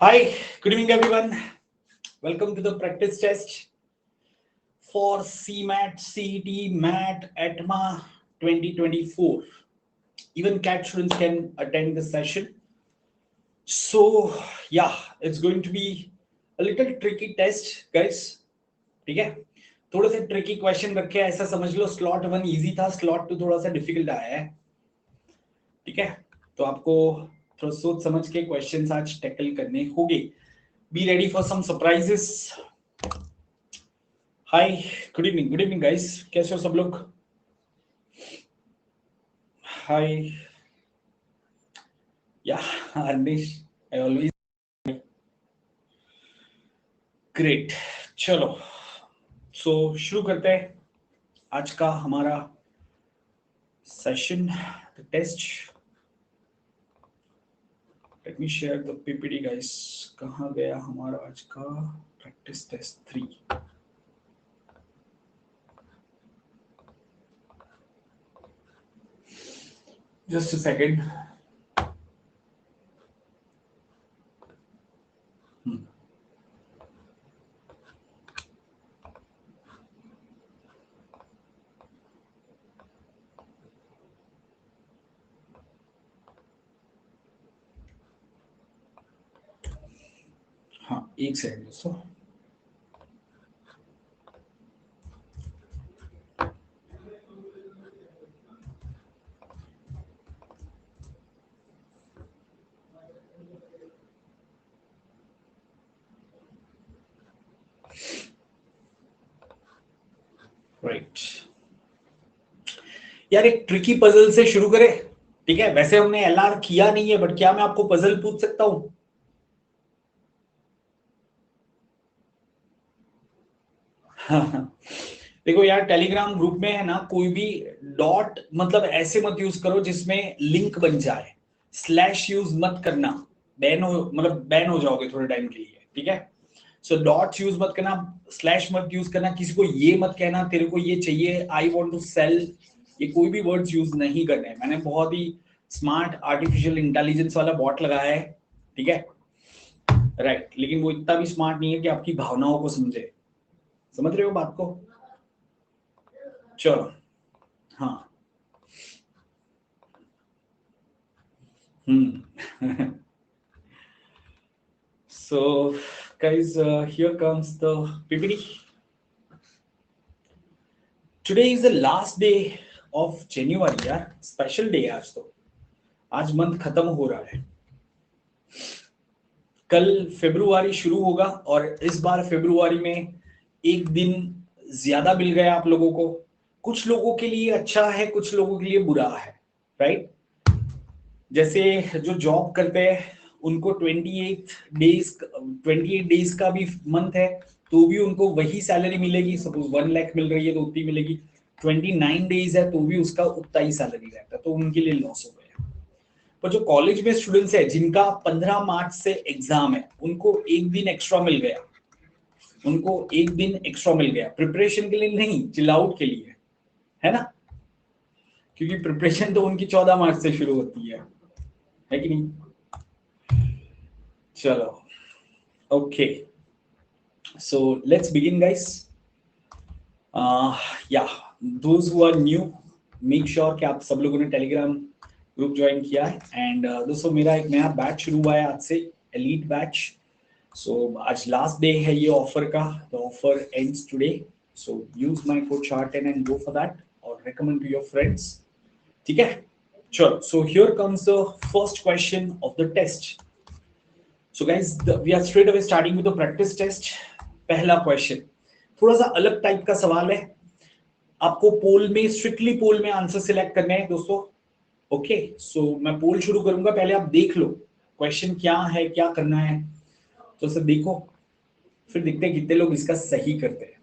Hi, good evening everyone. Welcome to the practice test for CMAT, CET, MAT, ATMA 2024. Even CAT students can attend this session. So, yeah, it's going to be a little tricky test, guys. ठीक है? थोड़े से tricky question रखे हैं, ऐसा समझ लो slot 1 easy था, slot 2 थोड़ा सा डिफिकल्ट आया है. ठीक है, तो आपको थोड़ा सोच समझ के क्वेश्चंस आज टैकल करने होंगे. Be ready for some surprises. Hi, good evening guys. कैसे हो सब लोग? Hi, yeah, Arnish, I always great. चलो, so शुरू करते हैं आज का हमारा session, the test. Let me share the PPT guys. कहाँ गया हमारा आज का practice test 3? Just a second. हाँ, एक सेकंड दोस्तों. राइट यार, एक ट्रिकी पजल से शुरू करें. ठीक है, वैसे हमने एलआर किया नहीं है, बट क्या मैं आपको पजल पूछ सकता हूं? देखो यार, टेलीग्राम ग्रुप में है ना, कोई भी डॉट मतलब ऐसे मत यूज करो जिसमें लिंक बन जाए. स्लैश यूज मत करना, बैन हो, मतलब बैन हो जाओगे थोड़े टाइम के लिए. ठीक है, सो डॉट यूज मत करना, स्लैश मत यूज करना, किसी को ये मत कहना तेरे को ये चाहिए, आई वांट टू सेल, ये कोई भी वर्ड्स यूज नहीं करने. मैंने बहुत ही स्मार्ट आर्टिफिशियल इंटेलिजेंस वाला बॉट लगाया है. ठीक है, राइट, लेकिन वो इतना भी स्मार्ट नहीं है कि आपकी भावनाओं को समझे. समझ रहे हो बात को? चलो, हाँ. So guys, here comes the PPT. Today is the last day of January यार, स्पेशल डे है आज. तो आज मंथ खत्म हो रहा है, कल फरवरी शुरू होगा, और इस बार फरवरी में एक दिन ज्यादा मिल गया आप लोगों को. कुछ लोगों के लिए अच्छा है, कुछ लोगों के लिए बुरा है, राइट? जैसे जो जॉब करते हैं उनको 28 डेज का भी मंथ है, तो भी उनको वही सैलरी मिलेगी. सपोज 1 लाख मिल रही है तो उतनी मिलेगी. 29 डेज है तो भी उसका उतना ही सैलरी रहता है, तो उनके लिए लॉस हो गया. पर जो कॉलेज में स्टूडेंट्स है जिनका 15 मार्च से एग्जाम है, उनको एक दिन एक्स्ट्रा मिल गया. उनको एक दिन एक्स्ट्रा मिल गया प्रिपरेशन के लिए नहीं, चिल आउट के लिए, है ना? क्योंकि प्रिपरेशन तो उनकी 14 मार्च से शुरू होती है कि नहीं? चलो, okay, so let's begin guys. या those who are new, make sure कि आप सब लोगों ने टेलीग्राम ग्रुप ज्वाइन किया है. एंड दोस्तों, मेरा एक नया बैच शुरू हुआ है आज से, एलीट बैच. सो आज लास्ट डे है ये ऑफर का. The offer ends today, so use my code chart and go for that, और रेकमेंड टू योर फ्रेंड्स. ठीक है, चलो. So here comes the first question of the test. So guys, we are straight away starting with the practice test. पहला question थोड़ा सा अलग type का सवाल है. आपको पोल में, स्ट्रिक्टली पोल में आंसर सिलेक्ट करने हैं दोस्तों. ओके, सो मैं पोल शुरू करूंगा, पहले आप देख लो क्वेश्चन क्या है, क्या करना है. तो सर देखो, फिर देखते हैं कितने लोग इसका सही करते हैं.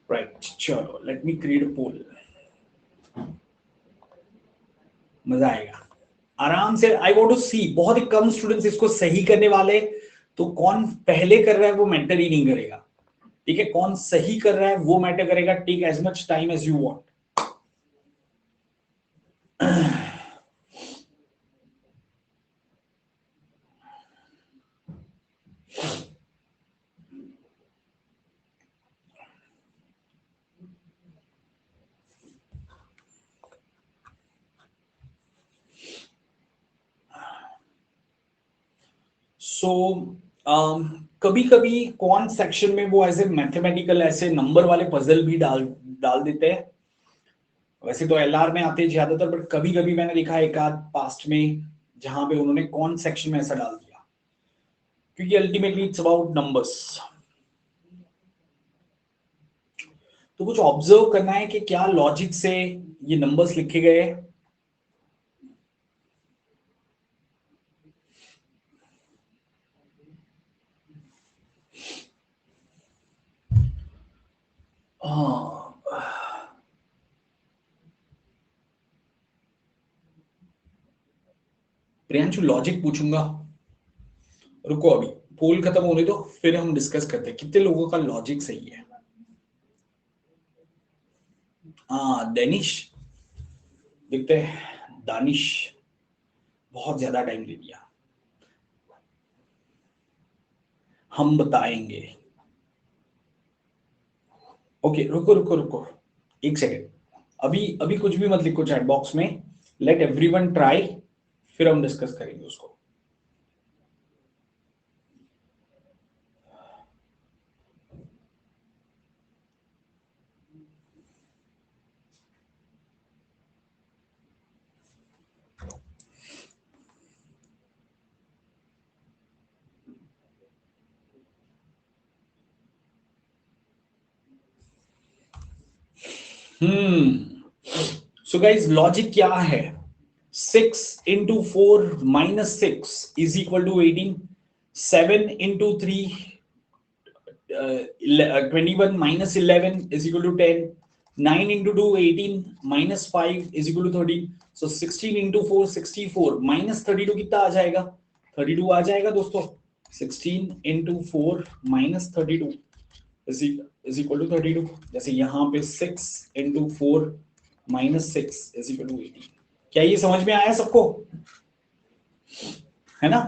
राइट, चलो, लेट मी क्रिएट अ पोल. मजा आएगा आराम से. आई वांट टू सी, बहुत ही कम स्टूडेंट्स इसको सही करने वाले, तो कौन पहले कर रहा है वो मेंटर ही नहीं करेगा. ठीक है, कौन सही कर रहा है वो मैटर करेगा. Take as much time as you want. So कभी कभी कौन सेक्शन में वो ऐसे मैथमेटिकल ऐसे नंबर वाले पजल भी डाल डाल देते हैं. वैसे तो एलआर में आते हैं ज्यादातर, बट कभी कभी मैंने देखा एक आध पास्ट में जहां पे उन्होंने कौन सेक्शन में ऐसा डाल दिया, क्योंकि अल्टीमेटली इट्स अबाउट नंबर्स. तो कुछ ऑब्जर्व करना है कि क्या लॉजिक से ये नंबर्स लिखे गए हैं. प्रियांशु लॉजिक पूछूंगा, रुको अभी पोल खत्म होने दो, फिर हम डिस्कस करते हैं कितने लोगों का लॉजिक सही है. हाँ डेनिश, देखते हैं. दानिश बहुत ज्यादा टाइम ले लिया. हम बताएंगे. ओके रुको रुको रुको, एक सेकेंड. अभी अभी कुछ भी मत लिखो चैट बॉक्स में. लेट एवरीवन ट्राई, फिर हम डिस्कस करेंगे उसको. सो गाइज लॉजिक क्या है. 6 into 4 - 6 is equal to 18. 7 into 3 21 - 11 is equal to 10. 9 into 2 18 - 5 is equal to 13. So 16 into 4 64 - 32 कितना आ जाएगा. 32 आ जाएगा दोस्तों. 16 into 4 - 32 is equal to 32. जैसे यहाँ पे 6 into 4 - 6 is equal to 18. क्या ये समझ में आया सबको, है ना.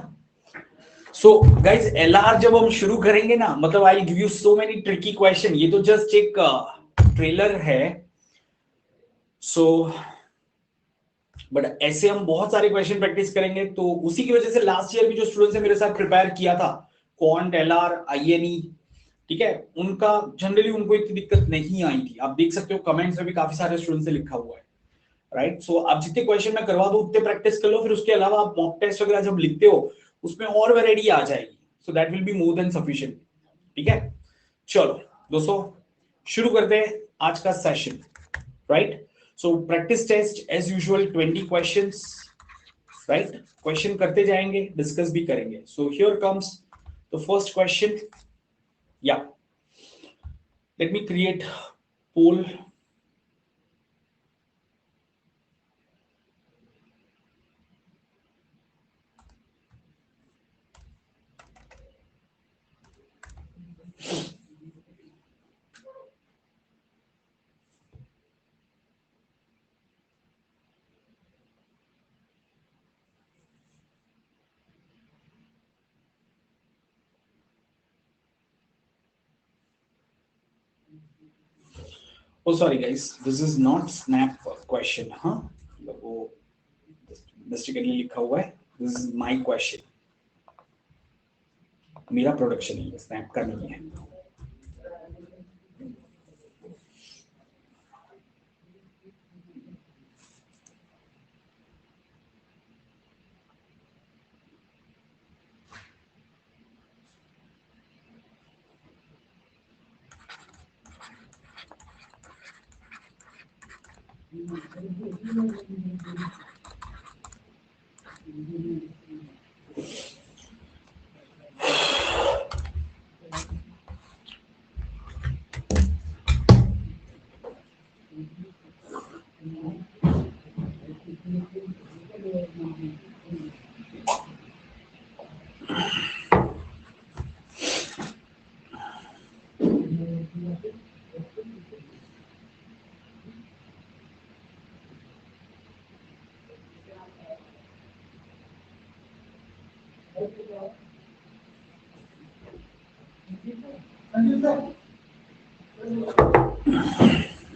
सो गाइज एलआर जब हम शुरू करेंगे ना, मतलब I give you so many tricky question. ये तो जस्ट एक ट्रेलर है. सो बट ऐसे हम बहुत सारे क्वेश्चन प्रैक्टिस करेंगे. तो उसी की वजह से लास्ट ईयर भी जो स्टूडेंट्स ने मेरे साथ प्रिपेयर किया था क्वांट एलआर आईएनई, ठीक है, उनका जनरली उनको इतनी दिक्कत नहीं आई थी. आप देख सकते हो कमेंट्स में भी काफी सारे स्टूडेंट्स ने लिखा हुआ है. राइट. सो आप जितने क्वेश्चन मैं करवा दूं उतने प्रैक्टिस कर लो. फिर उसके अलावा आप मॉक टेस्ट वगैरह जब लिखते हो उसमें और वैरायटी आ जाएगी. So that will be more than sufficient. ठीक है, चलो दोस्तों शुरू करते हैं आज का session. Right. So practice test as usual 20 questions. Right, question करते जाएंगे, डिस्कस भी करेंगे. So here comes the first question. या let me create poll. Oh sorry guys, this is not snap question. हाँ, वो मिस्टेकली लिखा हुआ है. This is my question. मेरा प्रोडक्शन है, स्नैप का नहीं है.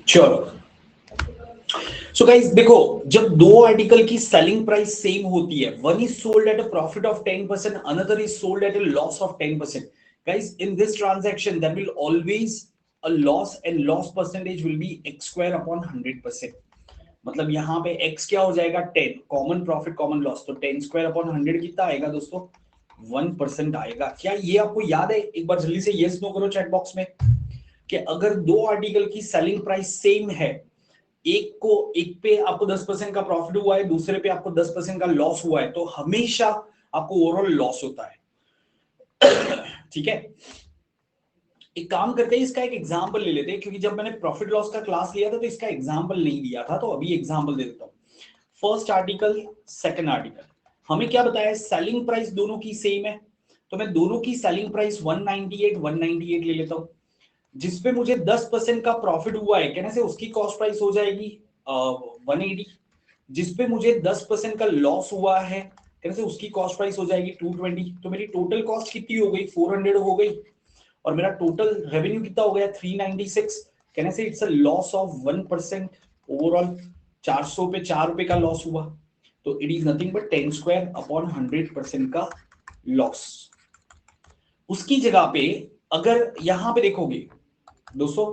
चलो, सो गाइस देखो, जब दो आर्टिकल की सेलिंग प्राइस सेम होती है, one is sold at a profit of 10%, another is sold at a loss of 10%, guys in this transaction there will always a loss, and loss percentage will be x square upon 100%। मतलब यहाँ पे x क्या हो जाएगा, 10, common profit common loss, तो 10 square upon 100 कितना आएगा दोस्तों, 1% आएगा। क्या ये आपको याद है? एक बार जल्दी से यस नो करो चैट बॉक्स में, कि अगर दो आर्टिकल की सेलिंग प्राइस सेम है, एक पे आपको 10% का प्रॉफिट हुआ है, दूसरे पे आपको 10% का लॉस हुआ है, तो हमेशा आपको ओवरऑल लॉस होता है। ठीक है, एक काम करते हैं, इसका एक एग्जांपल ले लेते हैं, क्योंकि जब मैंने प्रॉफिट लॉस का क्लास लिया था तो इसका एग्जांपल नहीं दिया था, तो अभी एग्जांपल दे देता हूं। फर्स्ट आर्टिकल, सेकंड आर्टिकल, हमें क्या बताया है, सेलिंग प्राइस दोनों की सेम है, तो मैं दोनों की सेलिंग प्राइस 198 ले लेता हूं। जिसपे मुझे 10% का प्रॉफिट हुआ है, कहने से उसकी कॉस्ट प्राइस हो जाएगी 180। जिसपे मुझे 10% का लॉस हुआ है, कहने से उसकी कॉस्ट प्राइस हो जाएगी 220। तो मेरी टोटल कॉस्ट कितनी हो गई, 400 हो गई, और मेरा टोटल रेवेन्यू कितना हो गया, 396। कहने से it's a loss of 1% overall. 400 पे 4 रुपए का लॉस हुआ, तो it is nothing but 10 square upon 100% का लॉस। उसकी जगह पे अगर यहां पे देखोगे दोस्तों,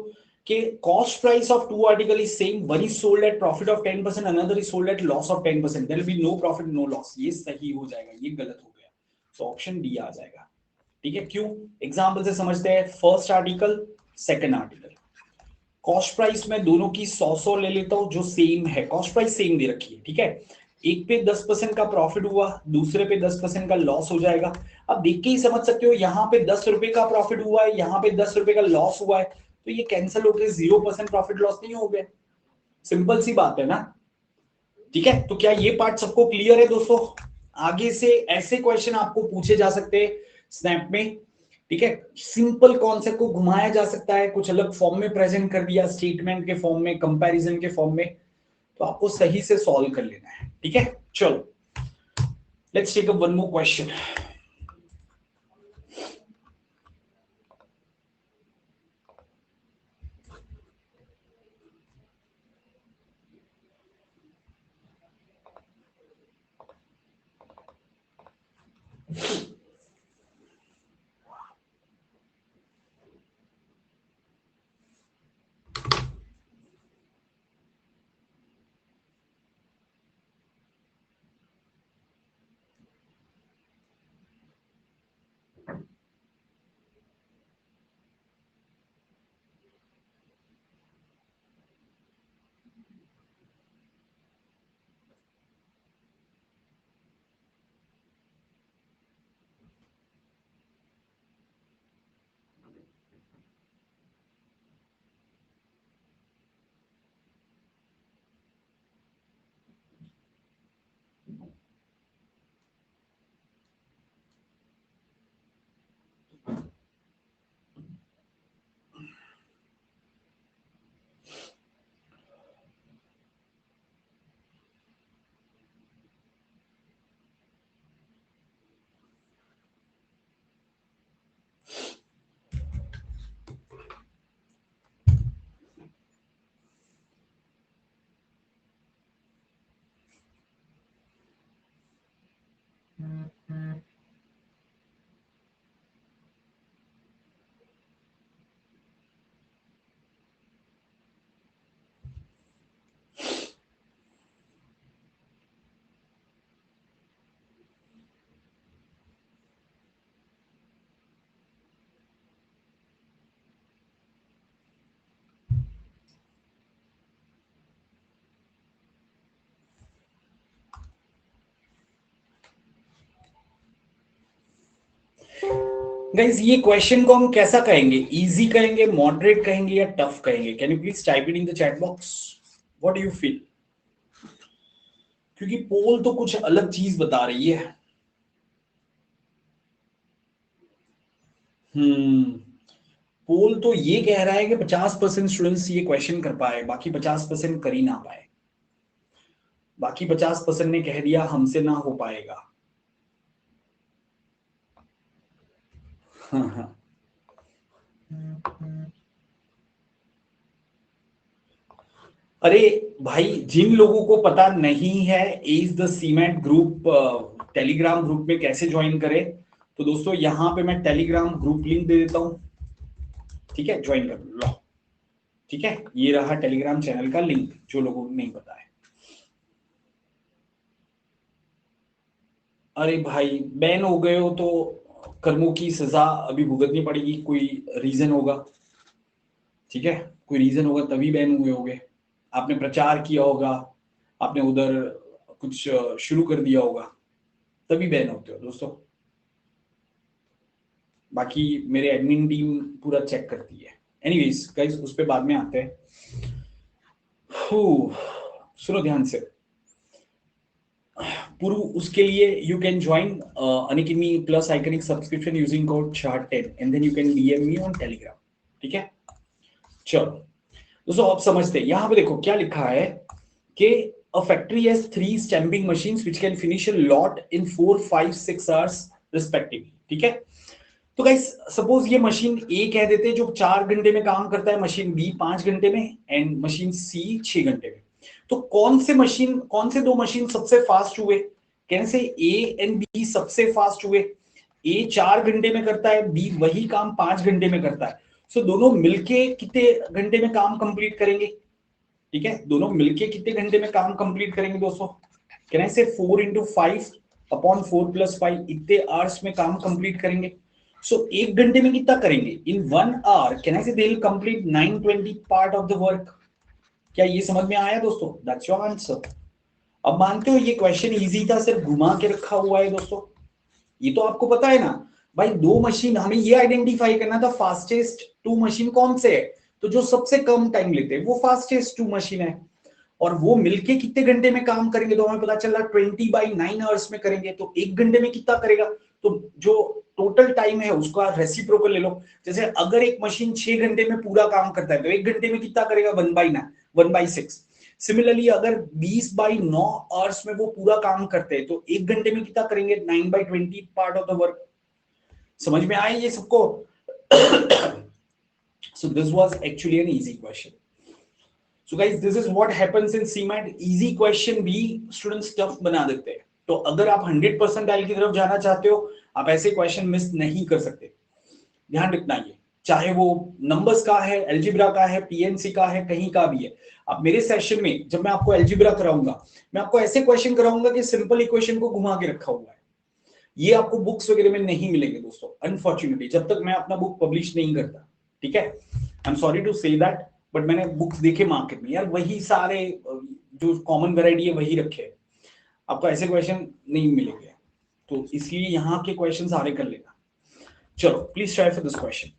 कि cost price of two article is same, one is sold at profit of 10%, another is sold at loss of 10%, there will be no profit no loss. ये सही हो जाएगा, ये गलत हो गया, तो ऑप्शन डी आ जाएगा। ठीक है, क्यों? एग्जांपल से समझते हैं। First article, second article, cost price में दोनों की 100 ले लेता हूं, जो सेम है, कॉस्ट प्राइस सेम दे रखी है। ठीक है, एक पे 10% का प्रॉफिट हुआ, दूसरे पे 10% का लॉस हो जाएगा। अब देख के ही समझ सकते हो, यहाँ पे 10 रुपए का प्रॉफिट हुआ है, यहाँ पे 10 रुपए का लॉस हुआ है, तो ये कैंसिल होकर 0% प्रॉफिट लॉस नहीं हो गया। सिंपल सी बात है ना। ठीक है, तो क्या ये पार्ट सबको क्लियर है दोस्तों? आगे से ऐसे क्वेश्चन आपको पूछे जा सकते हैं स्नैप में। ठीक है, सिंपल कॉन्सेप्ट को घुमाया जा सकता है, कुछ अलग फॉर्म में प्रेजेंट कर दिया, स्टेटमेंट के फॉर्म में, कंपैरिजन के फॉर्म में, तो आपको सही से सॉल्व कर लेना है। ठीक है, चलो let's take up one more question. Guys ये क्वेश्चन को हम कैसा कहेंगे, इजी कहेंगे, मॉडरेट कहेंगे, या टफ कहेंगे? Can you please type it in the chat box, what do you feel? क्योंकि पोल तो कुछ अलग चीज बता रही है। पोल तो ये कह रहा है कि 50% स्टूडेंट्स ये क्वेश्चन कर पाए, बाकी 50% कर ही ना पाए। बाकी 50% ने कह दिया हमसे ना हो पाएगा। हाँ हाँ, अरे भाई, जिन लोगों को पता नहीं है as the cement group Telegram group में कैसे ज्वाइन करें, तो दोस्तों यहां पे मैं टेलीग्राम ग्रुप लिंक दे देता हूं, ठीक है, ज्वाइन कर लो। ठीक है, ये रहा टेलीग्राम चैनल का लिंक, जो लोगों को नहीं पता है। अरे भाई, बैन हो गए हो तो कर्मों की सजा अभी भुगतनी पड़ेगी, कोई रीजन होगा, ठीक है, कोई रीजन होगा तभी बैन हुए होगे। आपने प्रचार किया होगा, आपने उधर कुछ शुरू कर दिया होगा, तभी बैन होते हो दोस्तों। बाकी मेरे एडमिन टीम पूरा चेक करती है। एनीवेज गाइस, उस पर बाद में आते हैं। सुनो ध्यान से पूर्व, उसके लिए you can join Unacademy plus iconic subscription using code चार्ट10 and then you can DM me on Telegram. ठीक है, चलो दोस्तों आप समझते हैं। यहां पे देखो क्या लिखा है कि a factory has 3 stamping machines which can finish a lot in 4, 5, 6 hours respectively। ठीक है, तो गाइस सपोज ये मशीन ए कह देते हैं जो 4 घंटे में काम करता है, मशीन बी 5 घंटे में एंड मशीन सी 6 घंटे में। तो कौन से दो मशीन सबसे फास्ट हुए? कहने से ए एंड बी सबसे फास्ट हुए। ए 4 घंटे में करता है, बी वही काम 5 घंटे में करता है। सो दोनों मिलके कितने घंटे में काम कंप्लीट करेंगे? ठीक है, दोनों मिलके कितने घंटे में काम कंप्लीट करेंगे दोस्तों? कहने से 4 × 5/4 + 5 इतने आवर्स में काम कंप्लीट करेंगे। सो 1 घंटे में कितना करेंगे? इन 1 hour कैन आई से they will complete 920 part of the work. क्या ये समझ में आया दोस्तों? That's your answer. अब मानते हो ये क्वेश्चन इजी था, सिर्फ घुमा के रखा हुआ है दोस्तों। ये तो आपको पता है ना भाई, दो मशीन, हमें ये आइडेंटिफाई करना था फास्टेस्ट टू मशीन कौन से है, तो जो सबसे कम टाइम लेते हैं वो फास्टेस्ट टू मशीन है। और वो मिलके कितने घंटे में काम करेंगे, तो हमें पता चला 20/9 आवर्स में करेंगे। तो 1 घंटे में कितना करेगा? तो जो टोटल टाइम है उसका रेसिप्रोकल ले लो। जैसे अगर एक मशीन 6 घंटे में पूरा काम करता है तो 1 घंटे में कितना करेगा? 1/6। सिमिलरली अगर 20/9 आवर्स में वो पूरा काम करते हैं तो 1 घंटे में कितना करेंगे? 9/20 पार्ट ऑफ द वर्क। समझ में आया ये सबको? So this was actually an easy question. So guys, this is what happens in CMAT. Easy question भी students tough बना देते हैं। तो अगर आप 100 परसेंटाइल की तरफ जाना चाहते हो, आप ऐसे क्वेश्चन मिस नहीं कर सकते। ध्यान रखना, ये चाहे वो नंबर्स का है, एल्जिब्रा का है, पीएनसी का है, कहीं का भी है। आप मेरे सेशन में जब मैं आपको एल्जिब्रा कराऊंगा, मैं आपको ऐसे क्वेश्चन कराऊंगा कि सिंपल इक्वेशन को घुमा के रखा हुआ है। ये आपको बुक्स वगैरह में नहीं मिलेंगे दोस्तों, अनफॉर्चुनेटली, जब तक मैं अपना बुक पब्लिश नहीं करता। ठीक है, I am sorry to say that, but मैंने बुक्स देखे मार्केट में, यार वही सारे जो कॉमन वैरायटी है वही रखे, आपको ऐसे क्वेश्चन नहीं मिलेंगे। तो इसलिए यहाँ के क्वेश्चन सारे कर लेना। चलो please try for this question.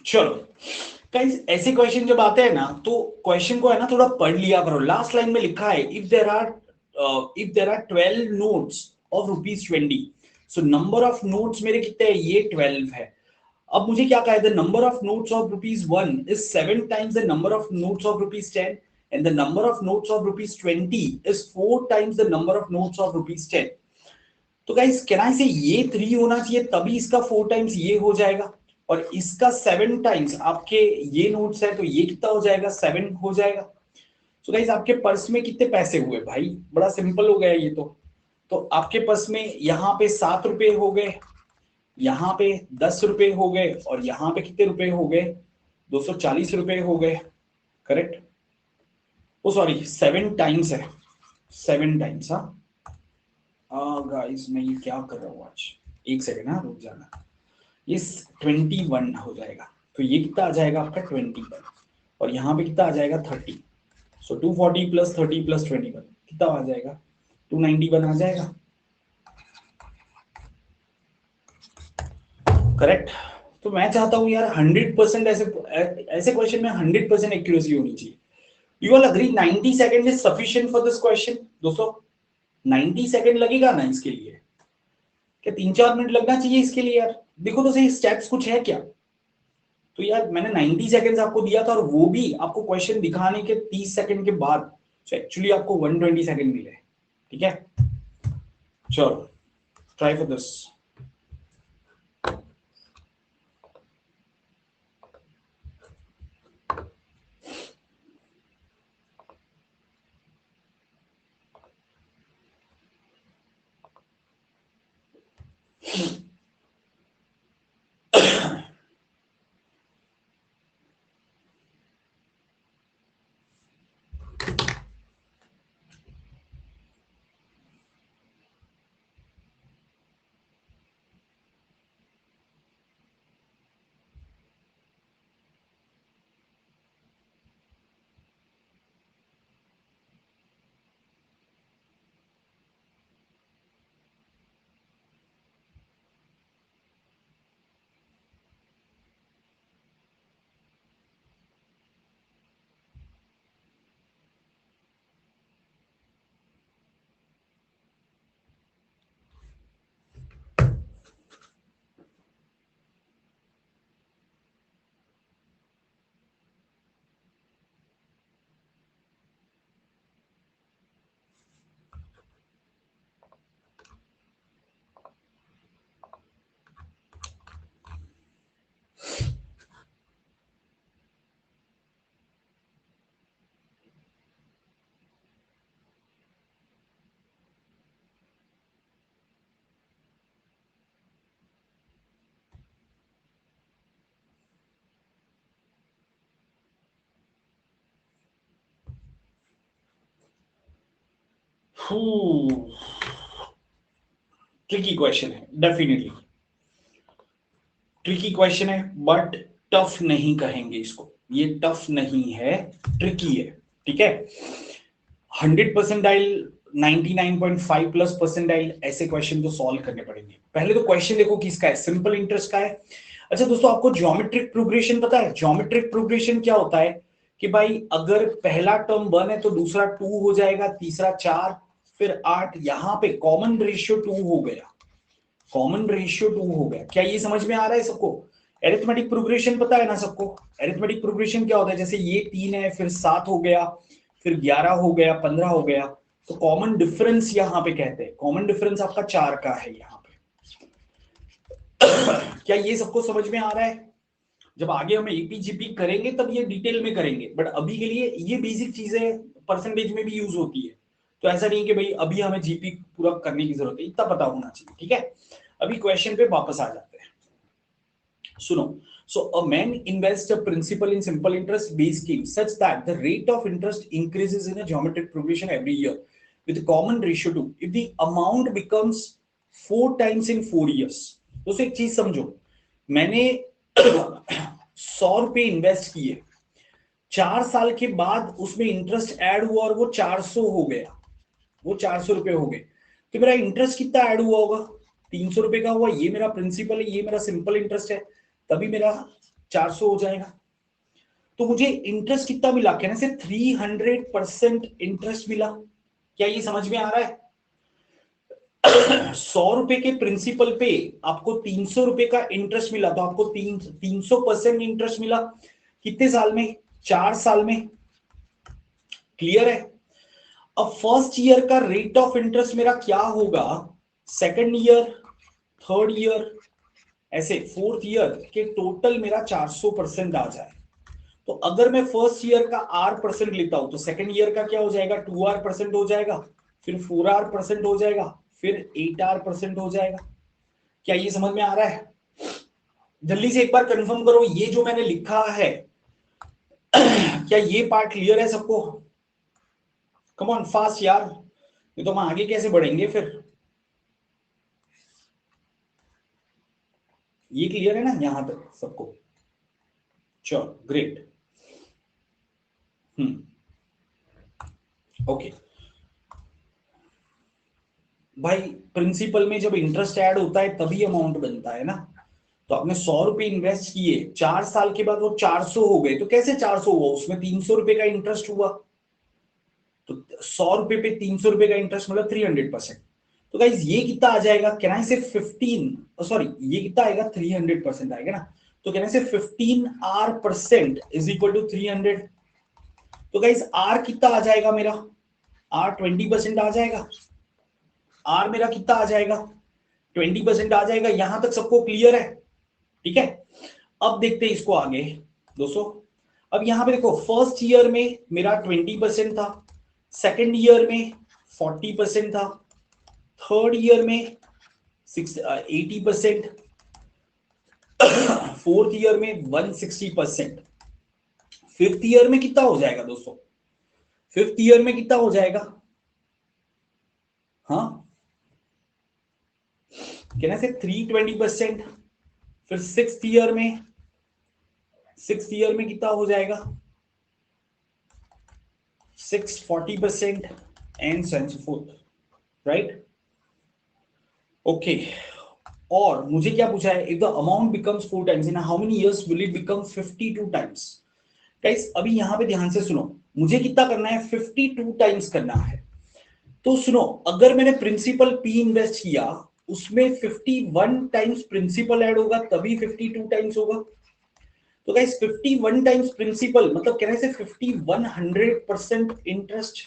चलो गाइस ऐसे क्वेश्चन जब आते हैं ना तो क्वेश्चन को है ना थोड़ा पढ़ लिया करो। लास्ट लाइन में लिखा है if there are 12 notes of ₹20, so number of notes मेरे कितने हैं, ये 12 है। अब मुझे क्या कहा है, the number of notes of ₹1 is 7 times the number of notes of ₹10 and the number of notes of ₹20 is 4 times the number of notes of ₹10। तो गाइस कैन आई से ये 3 होना चाहिए, तभी इसका 4 टाइम्स ये हो जाएगा, और इसका 7 टाइम्स आपके ये नोट्स है तो ये कितना हो जाएगा, 7 हो जाएगा। तो गाइस आपके पर्स में कितने पैसे हुए भाई, बड़ा सिंपल हो गया ये तो आपके पर्स में यहाँ पे ₹7 हो गए, यहाँ पे ₹10 हो गए, और यहाँ पे कितने रुपए हो गए, ₹240 हो गए, करेक्ट। ओ सॉरी 7 टाइम्स है, 7 टाइम्स। गाइस मैं ये क्या कर रहा हूँ आज, एक सेकेंड, हाँ रुक जाना। ये 21 हो जाएगा, तो ये कितना आ जाएगा आपका 21, और यहाँ पे कितना आ जाएगा 30। सो 240 प्लस 30 प्लस 21 कितना आ जाएगा, 291 आ जाएगा, करेक्ट। तो मैं चाहता हूँ यार 100% ऐसे ऐसे क्वेश्चन में 100% एक्यूरेसी होनी चाहिए। You all agree 90 second is sufficient for this question दोस्तों? 90 सेकंड लगेगा ना इसके लिए, क्या 3-4 मिनट लगना चाहिए इसके लिए यार? देखो तो सही स्टेप्स कुछ है क्या? तो यार मैंने 90 सेकंड्स आपको दिया था, और वो भी आपको क्वेश्चन दिखाने के 30 सेकंड के बाद, तो एक्चुअली आपको 120 सेकंड मिले, ठीक है। चलो try for this. Tricky question है, डेफिनेटली ट्रिकी क्वेश्चन है, बट टफ नहीं कहेंगे इसको, ये टफ नहीं है, ट्रिकी है, ठीक है। 100 परसेंटाइल 99.5 प्लस परसेंटाइल ऐसे क्वेश्चन तो सॉल्व करने पड़ेंगे। पहले तो क्वेश्चन देखो किसका है, सिंपल इंटरेस्ट का है। अच्छा दोस्तों आपको ज्योमेट्रिक प्रोग्रेशन पता है? ज्योमेट्रिक प्रोग्रेशन क्या होता है कि भाई अगर पहला टर्म 1 है तो दूसरा 2 हो जाएगा, तीसरा 4, फिर 8, यहाँ पे कॉमन रेशियो 2 हो गया, कॉमन रेशियो 2 हो गया। क्या ये समझ में आ रहा है सबको? एरिथमेटिक प्रोग्रेशन पता है ना सबको? एरिथमेटिक प्रोग्रेशन क्या होता है, जैसे ये 3 है, फिर 7 हो गया, फिर 11 हो गया, 15 हो गया, तो कॉमन डिफरेंस यहाँ पे कहते हैं, कॉमन डिफरेंस आपका 4 का है यहाँ पे। क्या ये सबको समझ में आ रहा है? जब आगे हम एपीजीपी करेंगे तब ये डिटेल में करेंगे, बट अभी के लिए ये बेसिक चीजें परसेंटेज में भी यूज होती है, तो ऐसा नहीं कि भाई अभी हमें जीपी पूरा करने की जरूरत है, इतना पता होना चाहिए, ठीक है। अभी क्वेश्चन पे वापस आ जाते हैं, सुनो। So a man invests a principal in simple interest based scheme such that the rate of interest increases in a geometric progression every year with a common ratio 2 if the amount becomes 4 times in 4 years। दोस्तों एक चीज समझो, मैंने 100 रुपए invest किए, 4 साल के बाद उसमें इंटरेस्ट ऐड हुआ और वो 400 हो गया, वो 400 रुपए हो गए, तो मेरा इंटरेस्ट कितना ऐड हुआ होगा, 300 रुपए का हुआ। ये मेरा प्रिंसिपल है, ये मेरा सिंपल इंटरेस्ट है, तभी मेरा 400 हो जाएगा। तो मुझे इंटरेस्ट कितना मिला, कहने से 300% इंटरेस्ट मिला। क्या ये समझ में आ रहा है? 100 रुपए के प्रिंसिपल पे आपको 300 रुपए का इंटरेस्ट मिला, तो आपको 300% इंटरेस्ट मिला। कितने साल में? 4 साल में। क्लियर है? अब फर्स्ट ईयर का रेट ऑफ इंटरेस्ट मेरा क्या होगा, सेकंड ईयर, थर्ड ईयर, ऐसे फोर्थ ईयर के टोटल मेरा 400% आ जाए। तो अगर मैं फर्स्ट ईयर का R% लेता हूं तो सेकंड ईयर का क्या हो जाएगा, 2R% हो जाएगा, फिर 4R% हो जाएगा, फिर 8R% हो जाएगा। क्या ये समझ में आ रहा है? जल्दी से एक बार कंफर्म करो, ये जो मैंने लिखा है क्या ये पार्ट क्लियर है सबको? कम ऑन फास्ट यार, ये तो हम आगे कैसे बढ़ेंगे फिर। ये क्लियर है ना यहां तक सबको? चलो ग्रेट। ओके भाई, प्रिंसिपल में जब इंटरेस्ट ऐड होता है तभी अमाउंट बनता है ना। तो आपने 100 रुपए इन्वेस्ट किए, 4 साल के बाद वो 400 हो गए, तो कैसे 400 हुआ? उसमें 300 रुपए का इंटरेस्ट हुआ। तो 100 रुपए पे 300 रुपए का इंटरेस्ट मतलब 300%। तो गाइज ये कितना आ जाएगा, कहना से 15, सॉरी ये कितना आएगा, 300% आएगा ना। तो कहने से 15R% इज इक्वल टू 300। तो गाइज आर कितना आ जाएगा मेरा, आर 20% आ जाएगा। आर मेरा कितना आ जाएगा, 20% आ जाएगा। यहां तक सबको क्लियर है? ठीक है, अब देखते हैं इसको आगे दोस्तों। अब यहां पे देखो, फर्स्ट ईयर में मेरा 20% था, सेकेंड ईयर में 40% था, थर्ड ईयर में 80%, फोर्थ ईयर में 160%। फिफ्थ ईयर में कितना हो जाएगा दोस्तों, फिफ्थ ईयर में कितना हो जाएगा? हाँ, कहना से 320%। फिर सिक्स ईयर में कितना हो जाएगा, 640% and so fourth, right? Okay, और मुझे क्या पूछा है, if the amount becomes 4 times in how many years will it become 52 times. Guys अभी यहां पे ध्यान से सुनो, मुझे कितना करना है, 52 टाइम्स करना है। तो सुनो, अगर मैंने प्रिंसिपल P इन्वेस्ट किया, उसमें 51 टाइम्स प्रिंसिपल ऐड होगा तभी 52 टाइम्स होगा। तो गाइस 51 टाइम्स प्रिंसिपल मतलब कहने से 5100% इंटरेस्ट।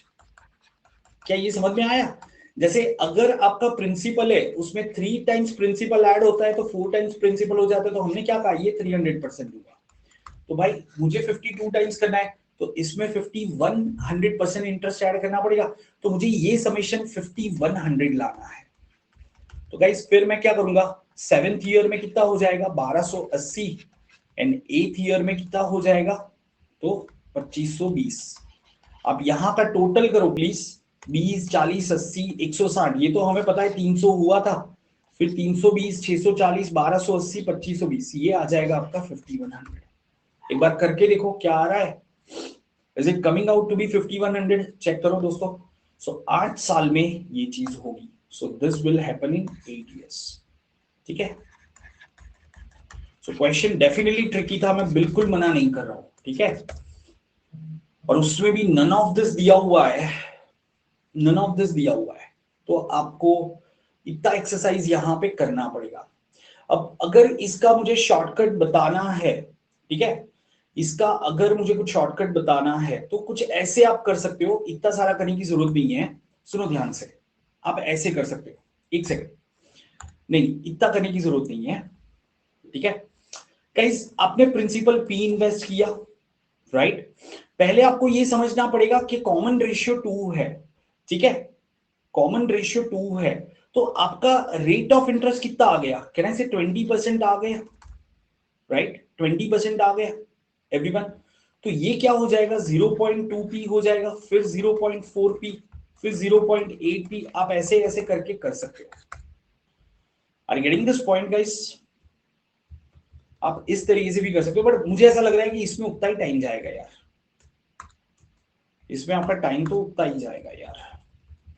क्या ये समझ में आया? जैसे अगर आपका प्रिंसिपल है, उसमें 3 टाइम्स प्रिंसिपल ऐड होता है तो 4 टाइम्स प्रिंसिपल हो जाता है, तो हमने क्या कहा, ये 300% होगा। तो भाई मुझे 52 टाइम्स करना है, तो इसमें 5100% इंटरेस्ट ऐड करना पड़ेगा। तो मुझे ये समेशन 5100 लाना है। तो गाइस फिर मैं क्या करूंगा, सेवेंथ ईयर में कितना हो जाएगा, 1280, एंड एथ ईयर में कितना हो जाएगा, तो 2520। आप यहां का टोटल करो प्लीज, 20, 40, 80, 160, ये तो हमें पता है 300 हुआ था, फिर 320, 640, 1280, 2520, ये आ जाएगा आपका 5100। एक बार करके देखो क्या आ रहा है, is it coming out to be 5100? Check करो दोस्तों। सो 8 साल में ये चीज होगी। So this will happen in 8 years। ठीक है, सो क्वेश्चन डेफिनेटली ट्रिकी था, मैं बिल्कुल मना नहीं कर रहा हूं, ठीक है। और उसमें भी नन ऑफ दिस दिया हुआ है, नन ऑफ दिस दिया हुआ है, तो आपको इतना एक्सरसाइज यहां पे करना पड़ेगा। अब अगर इसका मुझे शॉर्टकट बताना है, ठीक है, इसका अगर मुझे कुछ शॉर्टकट बताना है तो कुछ ऐसे आप कर सकते हो, इतना सारा करने की जरूरत नहीं है। सुनो ध्यान से, आप ऐसे कर सकते हो, एक सेकंड, नहीं इतना करने की जरूरत नहीं है, ठीक है। गाइस आपने प्रिंसिपल P इन्वेस्ट किया, राइट? पहले आपको ये समझना पड़ेगा कि कॉमन रेशियो 2 है, ठीक है, कॉमन रेशियो 2 है। तो आपका रेट ऑफ इंटरेस्ट कितना आ गया, कहने से 20% आ गया, राइट? 20% आ गया एवरीवन। तो ये क्या हो जाएगा, 0.2p हो जाएगा, फिर 0.4p, फिर 0.8p। आप ऐसे ऐसे करके कर सकते हो। Are you getting this point guys? आप इस तरीके से भी कर सकते हो, बट मुझे ऐसा लग रहा है कि इसमें उतना ही टाइम जाएगा यार, इसमें आपका टाइम तो उतना ही जाएगा यार।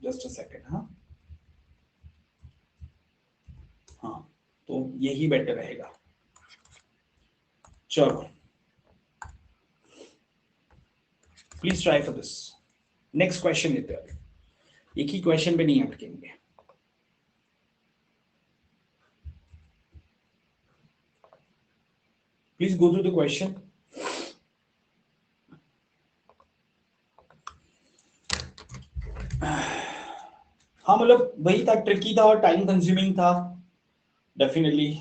जस्ट अ सेकेंड, हाँ हाँ, तो यही बेटर रहेगा। चलो please try for this. Next question लेते हैं, एक ही क्वेश्चन पे नहीं अटकेंगे। Please go through the question. हाँ मतलब वही था, ट्रिकी था और टाइम कंज्यूमिंग था डेफिनेटली।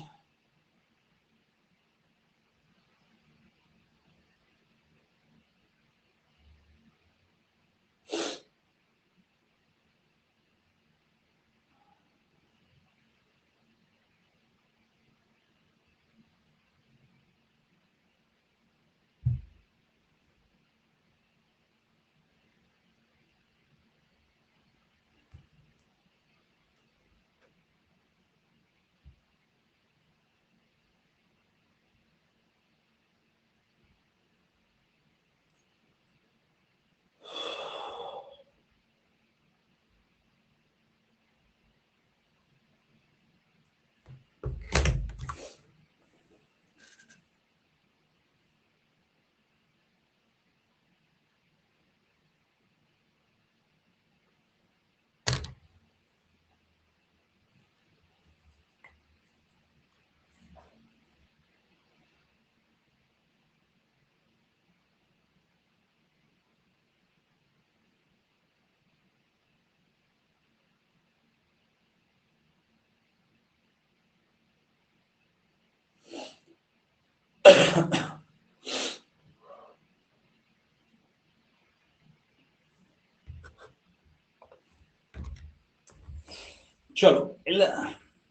चलो,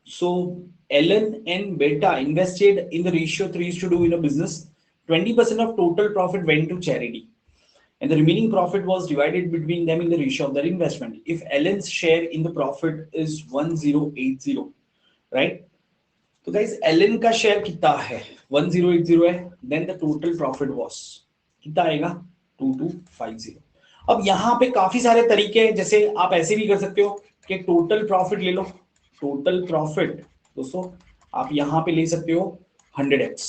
so Ellen and Beta invested in the ratio 3:2 in a business. 20% of total profit went to charity, and the remaining profit was divided between them in the ratio of their investment. If Ellen's share in the profit is 1080, right? तो guys, Ellen का share कितना है? 1080 है, then the total profit was कितना आएगा? 2250। अब यहाँ पे काफी सारे तरीके हैं, जैसे आप ऐसे भी कर सकते हो कि टोटल प्रॉफिट ले लो। टोटल प्रॉफिट दोस्तों आप यहाँ पे ले सकते हो 100x,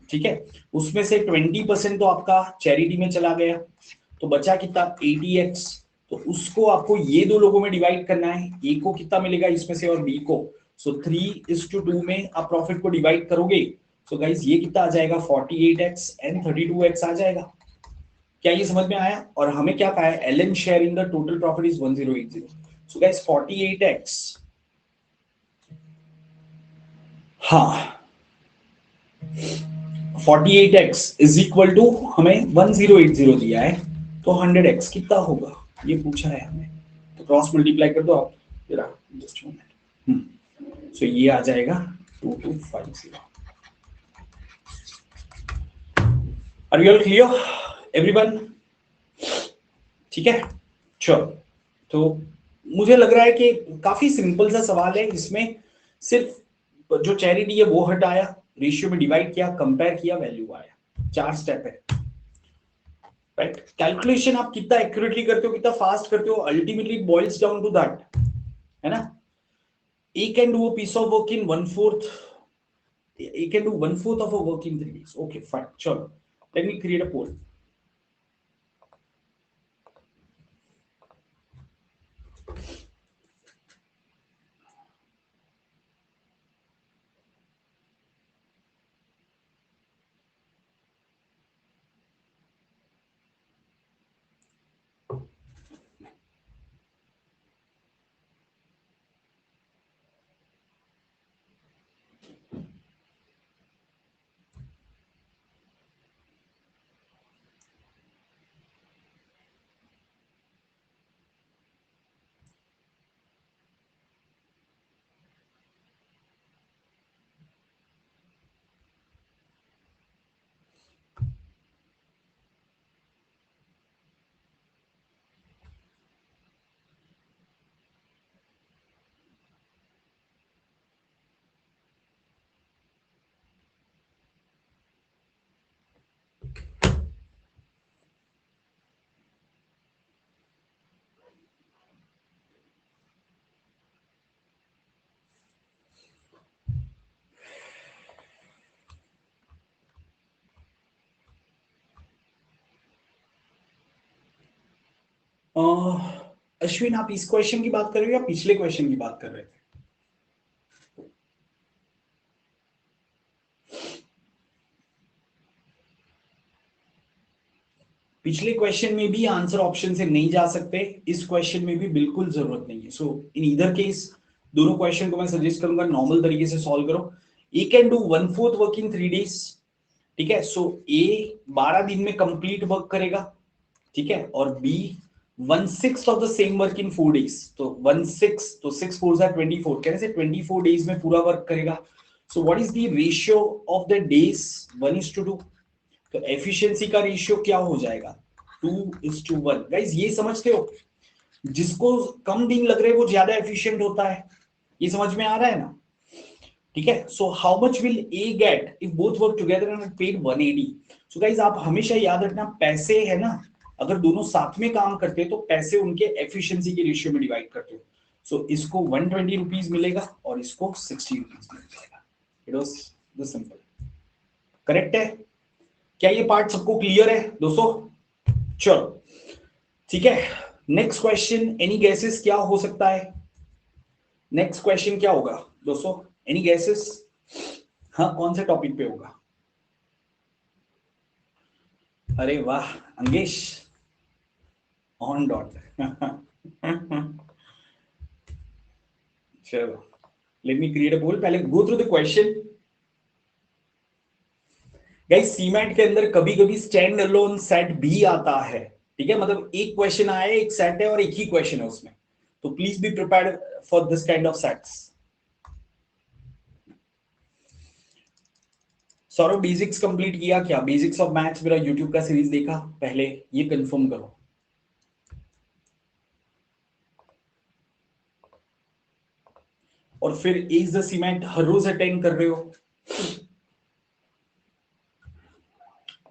ठीक है। उसमें से 20% तो आपका चैरिटी में चला गया, तो बचा कितना? 80x। तो उसको आपको ये दो लोगों में डिवाइड करना है, ए को कितना मिलेगा इसमें से और बी को। सो 3:2 में आप प्रॉफिट को डिवाइड करोगे, सो गाइस ये कितना आ जाएगा? 48x एंड 32x आ जाएगा। क्या ये समझ में आया? और हमें क्या कहा है? Alan share in the total profit is 1080। So guys 48x, हाँ 48x इज इक्वल टू हमें 1080 दिया है, तो 100x कितना होगा ये पूछा है हमें, तो क्रॉस मल्टीप्लाई कर दो आप जरा, जस्ट मिनट। सो ये आ जाएगा 2250। Are you all clear everyone? ठीक है, चलो। तो मुझे लग रहा है कि काफी सिंपल सा सवाल है, इसमें सिर्फ जो चैरिटी है वो हटाया, रेशियो में डिवाइड किया, कंपेयर किया, वैल्यू आया, 4 स्टेप है, राइट। कैलकुलेशन आप कितना एक्यूरेटली करते हो, कितना फास्ट करते हो, ultimately it boils down to that, है ना। A can do a piece of work in 1/4, A can do 1/4 of a work in 3 days। Okay fine, चलो let me create a poll. Ashwin, आप इस क्वेश्चन की बात कर रहे हो या पिछले क्वेश्चन की बात कर रहे थे? पिछले क्वेश्चन में भी आंसर ऑप्शन से नहीं जा सकते, इस क्वेश्चन में भी बिल्कुल जरूरत नहीं है। सो इन ईदर केस दोनों क्वेश्चन को मैं सजेस्ट करूंगा नॉर्मल तरीके से सॉल्व करो। A can do 1/4 work in 3 days, ठीक है। सो ए 12 दिन में कंप्लीट वर्क करेगा, ठीक है, और B 1/6 of the same work in 4 days। तो 1/6, तो 6 4 are 24, कहने से 24 डेज में पूरा वर्क करेगा। So what is the ratio of the days? 1:2। तो एफिशिएंसी का रेशियो क्या हो जाएगा? 2:1। गाइस ये समझते हो, जिसको कम दिन लग रहे वो ज्यादा एफिशिएंट होता है, ये समझ में आ रहा है ना? ठीक है। So how much will A get if both work together and paid 180? So guys आप हमेशा याद रखना, पैसे है ना, अगर दोनों साथ में काम करते हैं तो पैसे उनके एफिशिएंसी के रेशियो में डिवाइड करते हो। सो इसको 120 रुपीज मिलेगा और इसको 60 रुपीज मिलेगा। It was the simple. Correct है? क्या ये पार्ट सबको क्लियर है दोस्तों? चलो ठीक है, नेक्स्ट क्वेश्चन, एनी गेसेस क्या हो सकता है? नेक्स्ट क्वेश्चन क्या होगा दोस्तों? Any guesses? हाँ, कौन से टॉपिक पे होगा? अरे वाह अंगेश, ऑन डॉट। चलो लेट मी क्रिएट अ पोल, पहले गो through the question. Guys cement के अंदर कभी कभी स्टैंड अलोन सेट भी आता है, ठीक है, मतलब एक क्वेश्चन आया, एक सेट है और एक ही क्वेश्चन है उसमें, तो please be prepared for this kind of sets. Saurabh basics complete किया क्या? बेसिक्स ऑफ मैथ्स मेरा यूट्यूब का सीरीज देखा पहले, ये कंफर्म करो। और फिर इज द सीमेंट हर रोज अटेंड कर रहे हो,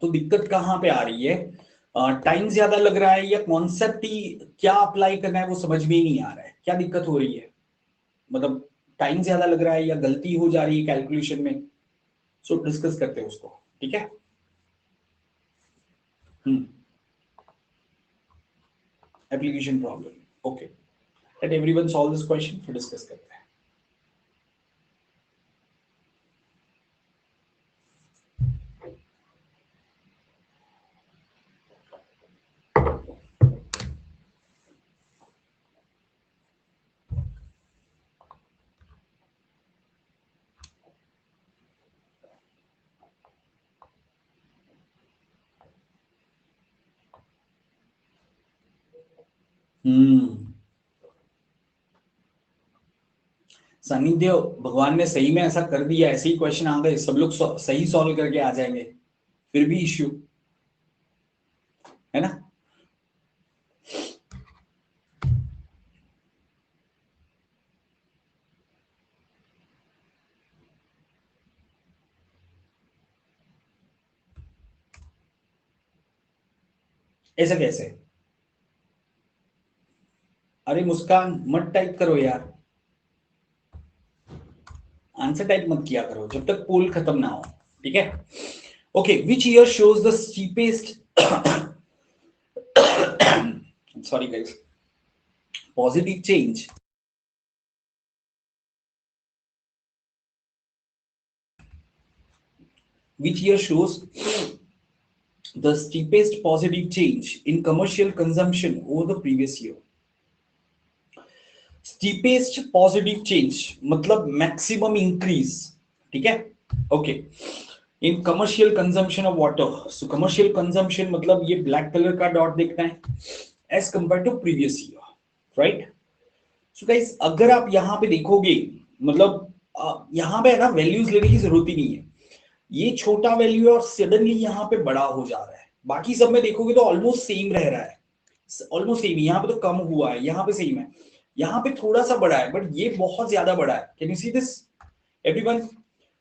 तो दिक्कत कहां पे आ रही है? टाइम ज्यादा लग रहा है या कॉन्सेप्ट ही क्या अप्लाई करना है वो समझ में ही नहीं आ रहा है? क्या दिक्कत हो रही है? मतलब टाइम ज्यादा लग रहा है या गलती हो जा रही है कैलकुलेशन में? सो डिस्कस करते हैं उसको, ठीक है। Application problem, okay. Late everyone solve this question, फिर डिस्कस करते हैं। सनी देव, भगवान ने सही में ऐसा कर दिया, ऐसे ही क्वेश्चन आ गए, सब लोग सही सॉल्व करके आ जाएंगे, फिर भी इश्यू है ना? ऐसा कैसे? अरे मुस्कान मत टाइप करो यार, आंसर टाइप मत किया करो जब तक पोल खत्म ना हो, ठीक है। Okay, which year shows the steepest sorry guys, positive change? Which year shows the steepest positive change in commercial consumption over the previous year? Steepest positive change मतलब maximum increase, ठीक है, okay, in commercial consumption of water. So commercial consumption मतलब ये black colour का dot देखना है, as compare to previous year, right. So guys अगर आप यहां पे देखोगे, मतलब यहां पे है ना, वैल्यूज लेने की जरूरत ही नहीं है, ये छोटा वैल्यू है और सडनली यहाँ पे बड़ा हो जा रहा है। बाकी सब में देखोगे तो ऑलमोस्ट सेम रह रहा है, ऑलमोस्ट सेम। यहाँ पे तो कम हुआ है, यहाँ पे सेम है, यहाँ पे थोड़ा सा बड़ा है, बट ये बहुत ज्यादा बड़ा है। Can you see this everyone?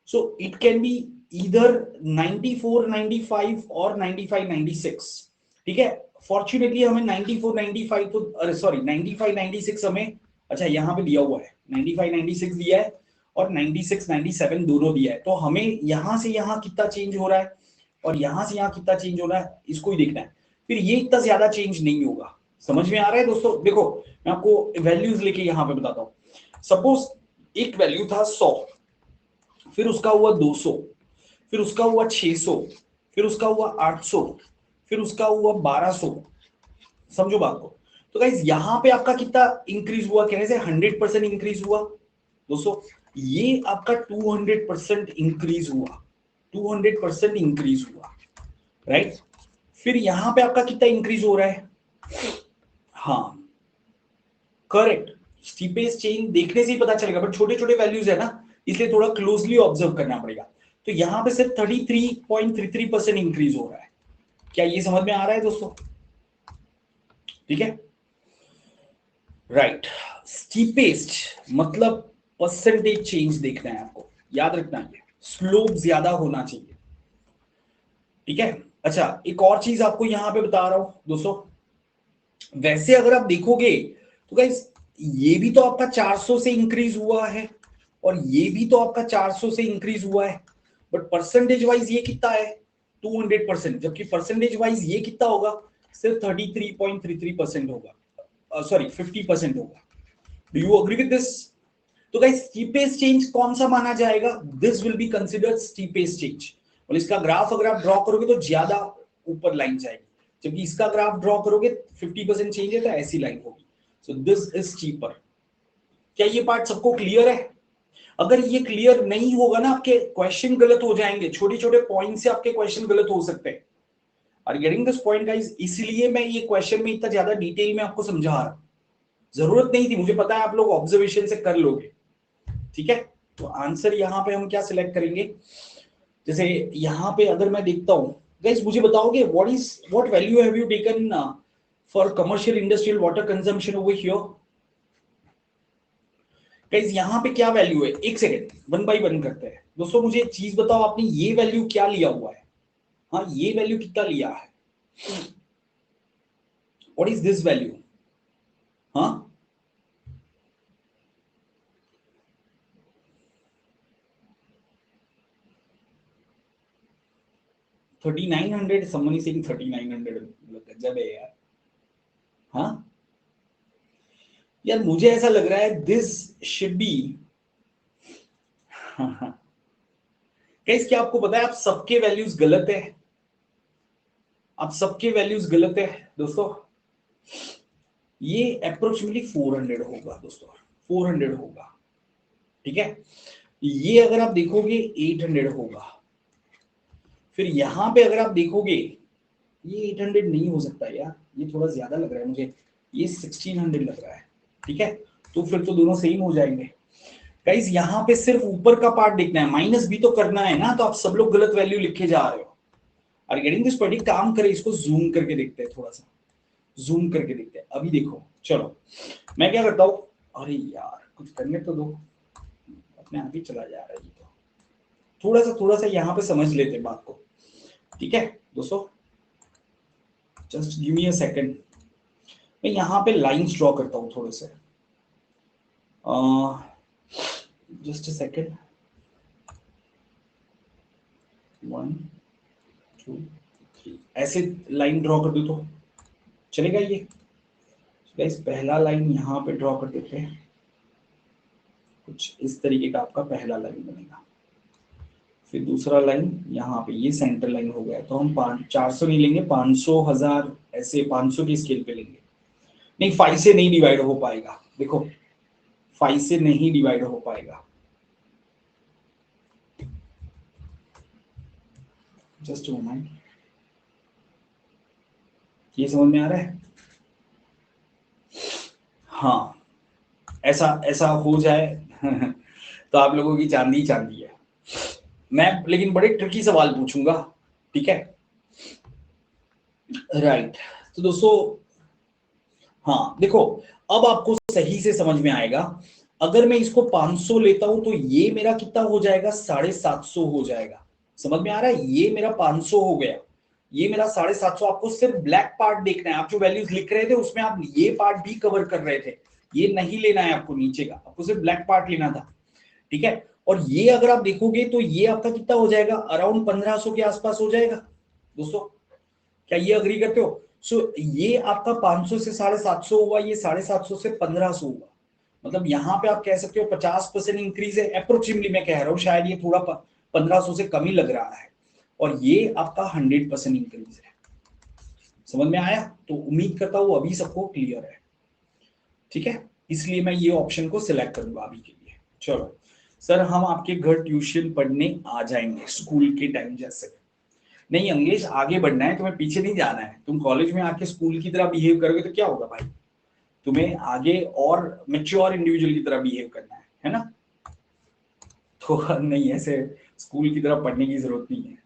So it can be either 94 95 और 95 96, ठीक है। फॉर्चुनेटली हमें 94 95 तो, अरे सॉरी 95 96 हमें, अच्छा यहाँ पे दिया हुआ है 95 96 दिया है और 96 97 दोनों दिया है, तो हमें यहां से यहां कितना चेंज हो रहा है और यहां से यहां कितना चेंज हो रहा है इसको ही देखना है। फिर ये इतना ज्यादा चेंज नहीं होगा, समझ में आ रहा है दोस्तों? देखो मैं आपको वैल्यूज लेके यहां पे बताता हूं। सपोज एक वैल्यू था 100, फिर उसका हुआ 200, फिर उसका हुआ 600, फिर उसका हुआ 800, फिर उसका हुआ 1200। समझो बात को। तो गाइस यहां पे आपका कितना इंक्रीज हुआ, कहने से 100% इंक्रीज हुआ दोस्तों। ये आपका 200% इंक्रीज हुआ, 200% इंक्रीज हुआ, राइट। फिर यहां पे आपका कितना इंक्रीज हो रहा है? हाँ करेक्ट, स्टीपेस्ट चेंज देखने से ही पता चलेगा, बट छोटे छोटे वैल्यूज है ना, इसलिए थोड़ा क्लोजली ऑब्जर्व करना पड़ेगा। तो यहां पे सिर्फ 33.33% इंक्रीज हो रहा है। क्या ये समझ में आ रहा है दोस्तों? ठीक है, राइट। स्टीपेस्ट मतलब परसेंटेज चेंज देखना है आपको, याद रखना है स्लोप ज्यादा होना चाहिए। ठीक है, अच्छा एक और चीज आपको यहां पे बता रहा हूं दोस्तों। वैसे अगर आप देखोगे तो गाइस ये भी तो आपका 400 से इंक्रीज हुआ है और ये भी तो आपका 400 से इंक्रीज हुआ है, बट परसेंटेज वाइज ये कितना है? 200%, जबकि परसेंटेज वाइज ये कितना होगा? सिर्फ 33.33% होगा, सॉरी 50% होगा। Do you agree with this? तो गाइस स्टीपेस्ट चेंज कौन सा माना जाएगा? This will be considered steepest change. और इसका ग्राफ अगर आप ड्रॉ करोगे तो ज्यादा ऊपर लाइन जाएगी, जबकि इसका ग्राफ ड्रॉ करोगे 50% चेंज है तो ऐसी लाइन होगी। So this is cheaper. क्या ये पार्ट सबको क्लियर है? अगर ये क्लियर नहीं होगा ना, आपके क्वेश्चन गलत हो जाएंगे, छोटे छोटे पॉइंट से आपके क्वेश्चन गलत हो सकते हैं। Are getting this point guys? इसलिए मैं ये क्वेश्चन में इतना ज्यादा डिटेल में आपको समझा रहा हूं, जरूरत नहीं थी, मुझे पता है आप लोग ऑब्जर्वेशन से कर लोगे। ठीक है, तो आंसर यहां पे हम क्या सिलेक्ट करेंगे? जैसे यहां पे अगर मैं देखता हूं गाइस, मुझे बताओगे what value have you taken for commercial industrial water consumption over here? Guys यहां पे क्या वैल्यू है? एक सेकंड, वन बाय वन करते हैं दोस्तों। मुझे एक चीज बताओ, आपने ये वैल्यू क्या लिया हुआ है? हाँ ये वैल्यू कितना लिया है? What is this value? हाँ 3900, समवन इज सेइंग 3900, गजब है यार। हाँ यार मुझे ऐसा लग रहा है दिस शुड बी। गाइस क्या आपको पता है आप सबके वैल्यूज गलत है? आप सबके वैल्यूज गलत है दोस्तों। ये अप्रोक्सीमेटली 400 होगा दोस्तों, 400 होगा। ठीक है, ये अगर आप देखोगे 800 होगा। फिर यहां पे अगर आप देखोगे ये 800 नहीं हो सकता यार, ये थोड़ा ज्यादा लग रहा है मुझे, ये 1600 लग रहा है। ठीक है, तो फिर तो दोनों सेम हो जाएंगे। गाइस यहाँ पे सिर्फ ऊपर का पार्ट देखना है, माइनस भी तो करना है ना, तो आप सब लोग गलत वैल्यू लिखे जा रहे हो। और गेटिंग दिस पॉइंट, काम करें इसको जूम करके देखते हैं, थोड़ा सा जूम करके देखते हैं। अभी देखो चलो मैं क्या करता हूँ, अरे यार कुछ करने तो दो, अपने आप ही चला जा रहा है ये तो। थोड़ा सा यहाँ पे समझ लेते हैं बात को। ठीक है दोस्तों, just give me a second. मैं यहाँ पे लाइंस ड्रॉ करता हूँ थोड़े से, जस्ट अ सेकंड। 1 2 3 ऐसे लाइन ड्रॉ कर दो तो चलेगा ये? गाइस पहला लाइन यहाँ पे ड्रॉ कर देते हैं, कुछ इस तरीके का आपका पहला लाइन बनेगा। फिर दूसरा लाइन यहाँ पे, ये सेंटर लाइन हो गया, तो हम 400 नहीं लेंगे, 500, 1000, ऐसे 500 की स्केल पे लेंगे। नहीं 5 से नहीं डिवाइड हो पाएगा, देखो 5 से नहीं डिवाइड हो पाएगा। जस्ट मोमेंट, ये समझ में आ रहा है? हाँ ऐसा ऐसा हो जाए तो आप लोगों की चांदी चांदी है। मैं लेकिन बड़े ट्रिकी सवाल पूछूंगा, ठीक है? राइट, तो दोस्तों हाँ देखो, अब आपको सही से समझ में आएगा। अगर मैं इसको 500 लेता हूं तो ये मेरा कितना हो जाएगा? 750 हो जाएगा। समझ में आ रहा है? ये मेरा 500 हो गया, ये मेरा 750। आपको सिर्फ ब्लैक पार्ट देखना है, आप जो वैल्यूज लिख रहे थे उसमें आप ये पार्ट भी कवर कर रहे थे, ये नहीं लेना है आपको नीचे का, आपको सिर्फ ब्लैक पार्ट लेना था। ठीक है, और ये अगर आप देखोगे तो ये आपका कितना हो जाएगा? अराउंड 1500 के आसपास हो जाएगा दोस्तों। क्या ये अग्री करते हो? सो ये आपका 500 से 750 हुआ, ये 750 से 1500 हुआ, मतलब यहाँ पे आप कह सकते हो 50% इंक्रीज है अप्रोक्सीमेटली, मैं कह रहा हूँ शायद ये थोड़ा 1500 से कम ही लग रहा है, और ये आपका 100% इंक्रीज है। समझ में आया? तो उम्मीद करता हूँ अभी सबको क्लियर है, ठीक है, इसलिए मैं ये ऑप्शन को सिलेक्ट करूंगा अभी के लिए। चलो सर, हम आपके घर ट्यूशन पढ़ने आ जाएंगे स्कूल के टाइम जैसे। नहीं अंगेश, आगे बढ़ना है, तुम्हें पीछे नहीं जाना है। तुम कॉलेज में आके स्कूल की तरह बिहेव करोगे तो क्या होगा भाई, तुम्हें आगे और मेच्योर इंडिविजुअल की तरह बिहेव करना है ना? तो नहीं, ऐसे स्कूल की तरह पढ़ने की जरूरत नहीं है।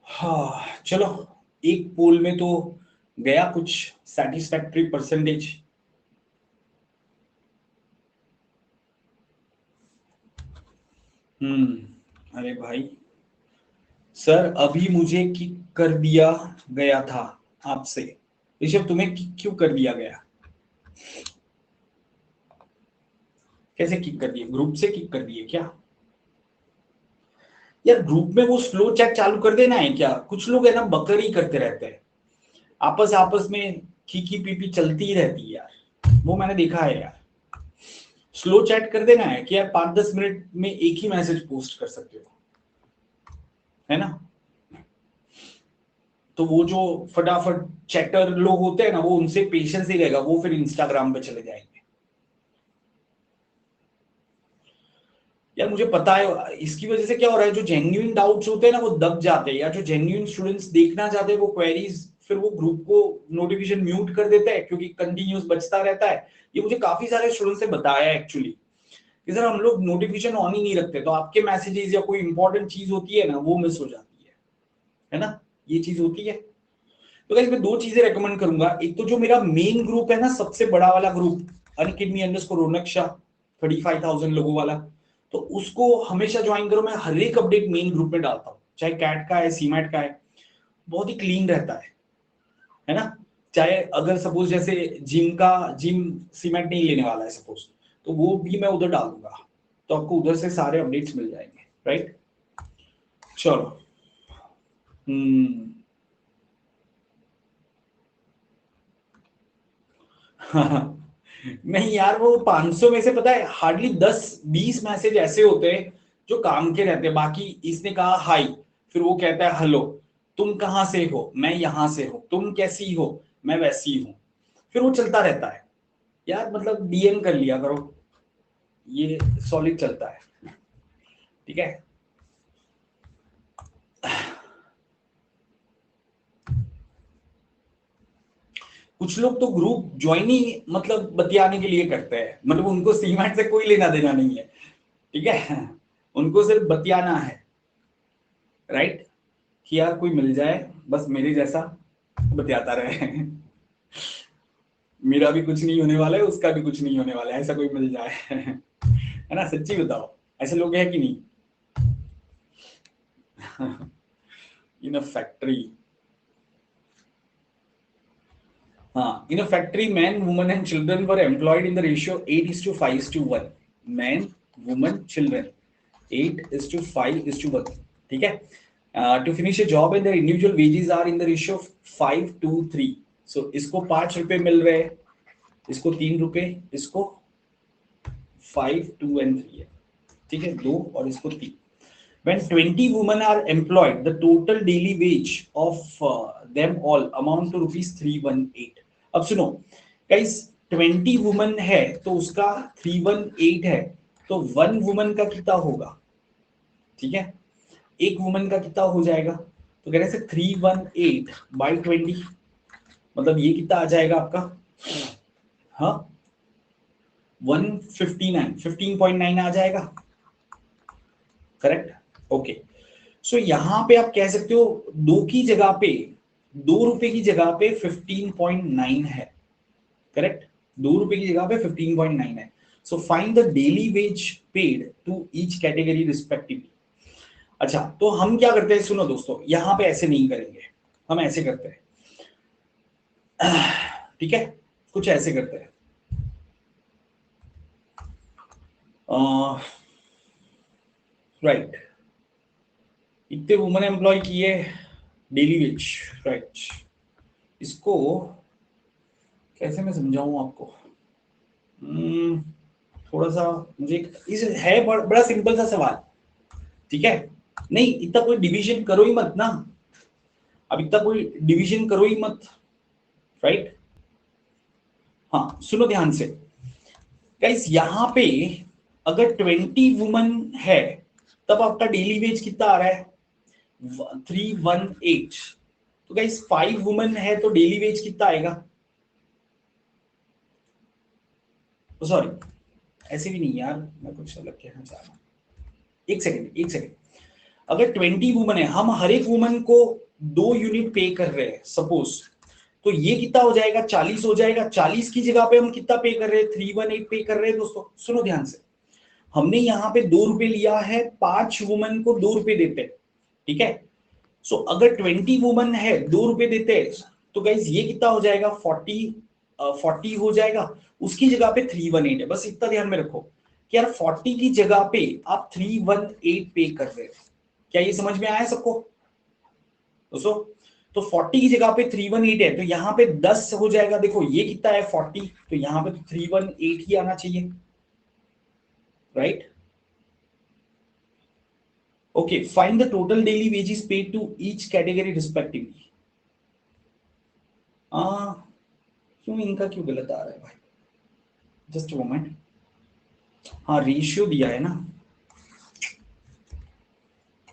हाँ चलो, एक पोल में तो गया कुछ सेटिस्फैक्टरी परसेंटेज। अरे भाई सर, अभी मुझे किक कर दिया गया था आपसे। ऋषभ, तुम्हें किक क्यों कर दिया गया? कैसे किक कर दिए? ग्रुप से किक कर दिए क्या? यार ग्रुप में वो स्लो चैट चालू कर देना है क्या? कुछ लोग है ना बकरी करते रहते हैं, आपस आपस में खीखी पीपी चलती ही रहती है यार, वो मैंने देखा है यार। स्लो चैट कर देना है कि यार 5-10 मिनट में एक ही मैसेज पोस्ट कर सकते हो, है ना? तो वो जो फटाफट चैटर लोग होते हैं ना, वो उनसे पेशेंस ही रहेगा, वो फिर इंस्टाग्राम पे चले जाएंगे। यार मुझे पता है इसकी वजह से क्या हो रहा है, जो जेन्युइन डाउट्स होते हैं ना वो दब जाते हैं, या जो जेन्युइन स्टूडेंट्स देखना चाहते हैं वो क्वेरीज, फिर वो ग्रुप को नोटिफिकेशन म्यूट कर देते हैं क्योंकि कंटिन्यूस बचता रहता है। ये मुझे काफी सारे स्टूडेंट्स ने बताया एक्चुअली कि सर हम लोग नोटिफिकेशन ऑन ही नहीं रखते, तो आपके मैसेजेस या कोई इंपॉर्टेंट चीज होती है ना वो मिस हो जाती है ना? ये चीज होती है। तो गाइस मैं दो चीजें रेकमेंड करूंगा, एक तो जो मेरा मेन ग्रुप है ना, सबसे बड़ा वाला ग्रुप, अनअकैडमी_रोनक शाह, 35,000 लोगों वाला, तो उसको हमेशा ज्वाइन करो। मैं हर एक अपडेट मेन ग्रुप में डालता हूँ, चाहे कैट का है सीमैट का है, बहुत ही क्लीन रहता है ना? चाहे अगर सपोज जैसे जिम सीमेंट नहीं लेने वाला है सपोज, तो वो भी मैं उधर डाल दूंगा, तो आपको उधर से सारे अपडेट्स मिल जाएंगे, राइट? चलो। हम्म। नहीं यार, वो 500 में से पता है हार्डली 10-20 मैसेज ऐसे होते हैं जो काम के रहते हैं। बाकी इसने कहा हाय, फिर वो कहता है हेलो, तुम कहाँ से हो, मैं यहां से हूं, तुम कैसी हो, मैं वैसी हूं, फिर वो चलता रहता है यार। मतलब डीएम कर लिया करो, ये सॉलिड चलता है, ठीक है। कुछ लोग तो ग्रुप ज्वाइन ही मतलब बतियाने के लिए करते हैं, मतलब उनको सीमेंट से कोई लेना देना नहीं है, ठीक है, उनको सिर्फ बतियाना है, राइट? कि यार कोई मिल जाए बस मेरे जैसा, बतियाता रहे। मेरा भी कुछ नहीं होने वाला है, उसका भी कुछ नहीं होने वाला है, ऐसा कोई मिल जाए। है ना? सच्ची बताओ, ऐसे लोग हैं कि नहीं? इन अ फैक्ट्री, हाँ, in a factory man woman and children were employed in the ratio 8:5:1। Man woman children 8:5:1, ठीक है। to finish a job and their individual wages are in the ratio of 5 to 3. So इसको 5 रुपए मिल रहे हैं, इसको 3 रुपए, इसको 5, 2 and 3 है, ठीक है, 2 और इसको 3. When 20 women are employed, the total daily wage of them all amount to rupees 318. अब सुनो guys, 20 women है तो उसका 318 है, तो 1 woman का कितना होगा, ठीक है, एक वुमन का कितना हो जाएगा, तो कह रहे हैं 318 बाई 20, मतलब ये कितना आ जाएगा आपका, हाँ 159, 15.9 आ जाएगा, करेक्ट. ओके, सो यहां पे आप कह सकते हो 2 की जगह पे, 2 रुपए की जगह पे 15.9 है, करेक्ट, 2 रुपए की जगह पे 15.9 है. So find the daily wage paid to each category respectively. अच्छा, तो हम क्या करते हैं, सुनो दोस्तों, यहां पे ऐसे नहीं करेंगे, हम ऐसे करते हैं, ठीक है, कुछ ऐसे करते हैं. राइट, इतने वुमन एम्प्लॉय किए, डेली वेज, राइट. इसको कैसे मैं समझाऊं आपको, थोड़ा सा मुझे, इस है बड़ा सिंपल सा सवाल, ठीक है, नहीं इतना कोई डिवीजन करो ही मत ना, अब इतना कोई डिवीजन करो ही मत, राइट. हाँ सुनो ध्यान से गाइस, यहां पे अगर 20 वुमन है तब आपका डेली वेज कितना आ रहा है, 318. तो गाइस 5 वुमन है तो डेली वेज कितना आएगा, सॉरी ऐसे भी नहीं यार, मैं कुछ अलग कहना चाह रहा हूं, एक सेकंड. अगर 20 वुमन है, हम हर एक वुमन को 2 यूनिट पे कर रहे हैं सपोज, तो ये कितना हो जाएगा, 40 हो जाएगा. 40 की जगह पे हम कितना पे कर रहे हैं, 318 पे कर रहे हैं. दोस्तों सुनो ध्यान से, हमने यहाँ पे 2 रुपए लिया है, 5 वुमन को 2 रुपए देते हैं, ठीक है. सो अगर 20 वुमन है 2 रुपए देते हैं, तो गाइज ये कितना हो जाएगा, 40 हो जाएगा. उसकी जगह पे 318 है, बस इतना ध्यान में रखो कि यार 40 की जगह पे आप 318 पे कर रहे हो. क्या ये समझ में आया सबको दोस्तों? तो 40 की जगह पे 318 है, तो यहाँ पे 10 हो जाएगा. देखो ये कितना है 40, तो यहाँ पे तो 318 ही आना चाहिए, right. Okay, find the total daily wages paid to each category respectively. क्यों इनका क्यों गलत आ रहा है भाई, जस्ट मोमेंट. हाँ रेशियो दिया है ना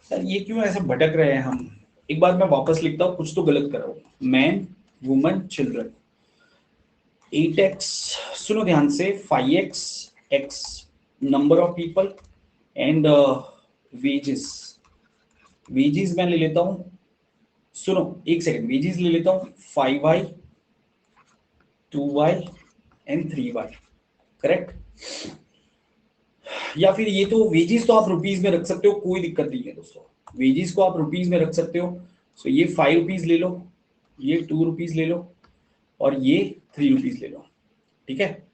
सर, ये क्यों ऐसे भटक रहे हैं हम, एक बार मैं वापस लिखता हूँ, कुछ तो गलत कर रहा हूँ. मैन, वुमन, चिल्ड्रन, 8x, सुनो ध्यान से, 5x x number of people and wages. Wages मैं ले लेता हूं, सुनो एक सेकंड, वेजेस ले लेता हूं 5y 2y and 3y, correct. या फिर ये तो वेजेस तो आप रुपीस में रख सकते हो, कोई दिक्कत नहीं है दोस्तों, वेजेस को आप रुपीस में रख सकते हो. सो ये 5 रुपीज ले लो, ये 2 रुपीज ले लो और ये 3 रुपीज ले लो, ठीक है.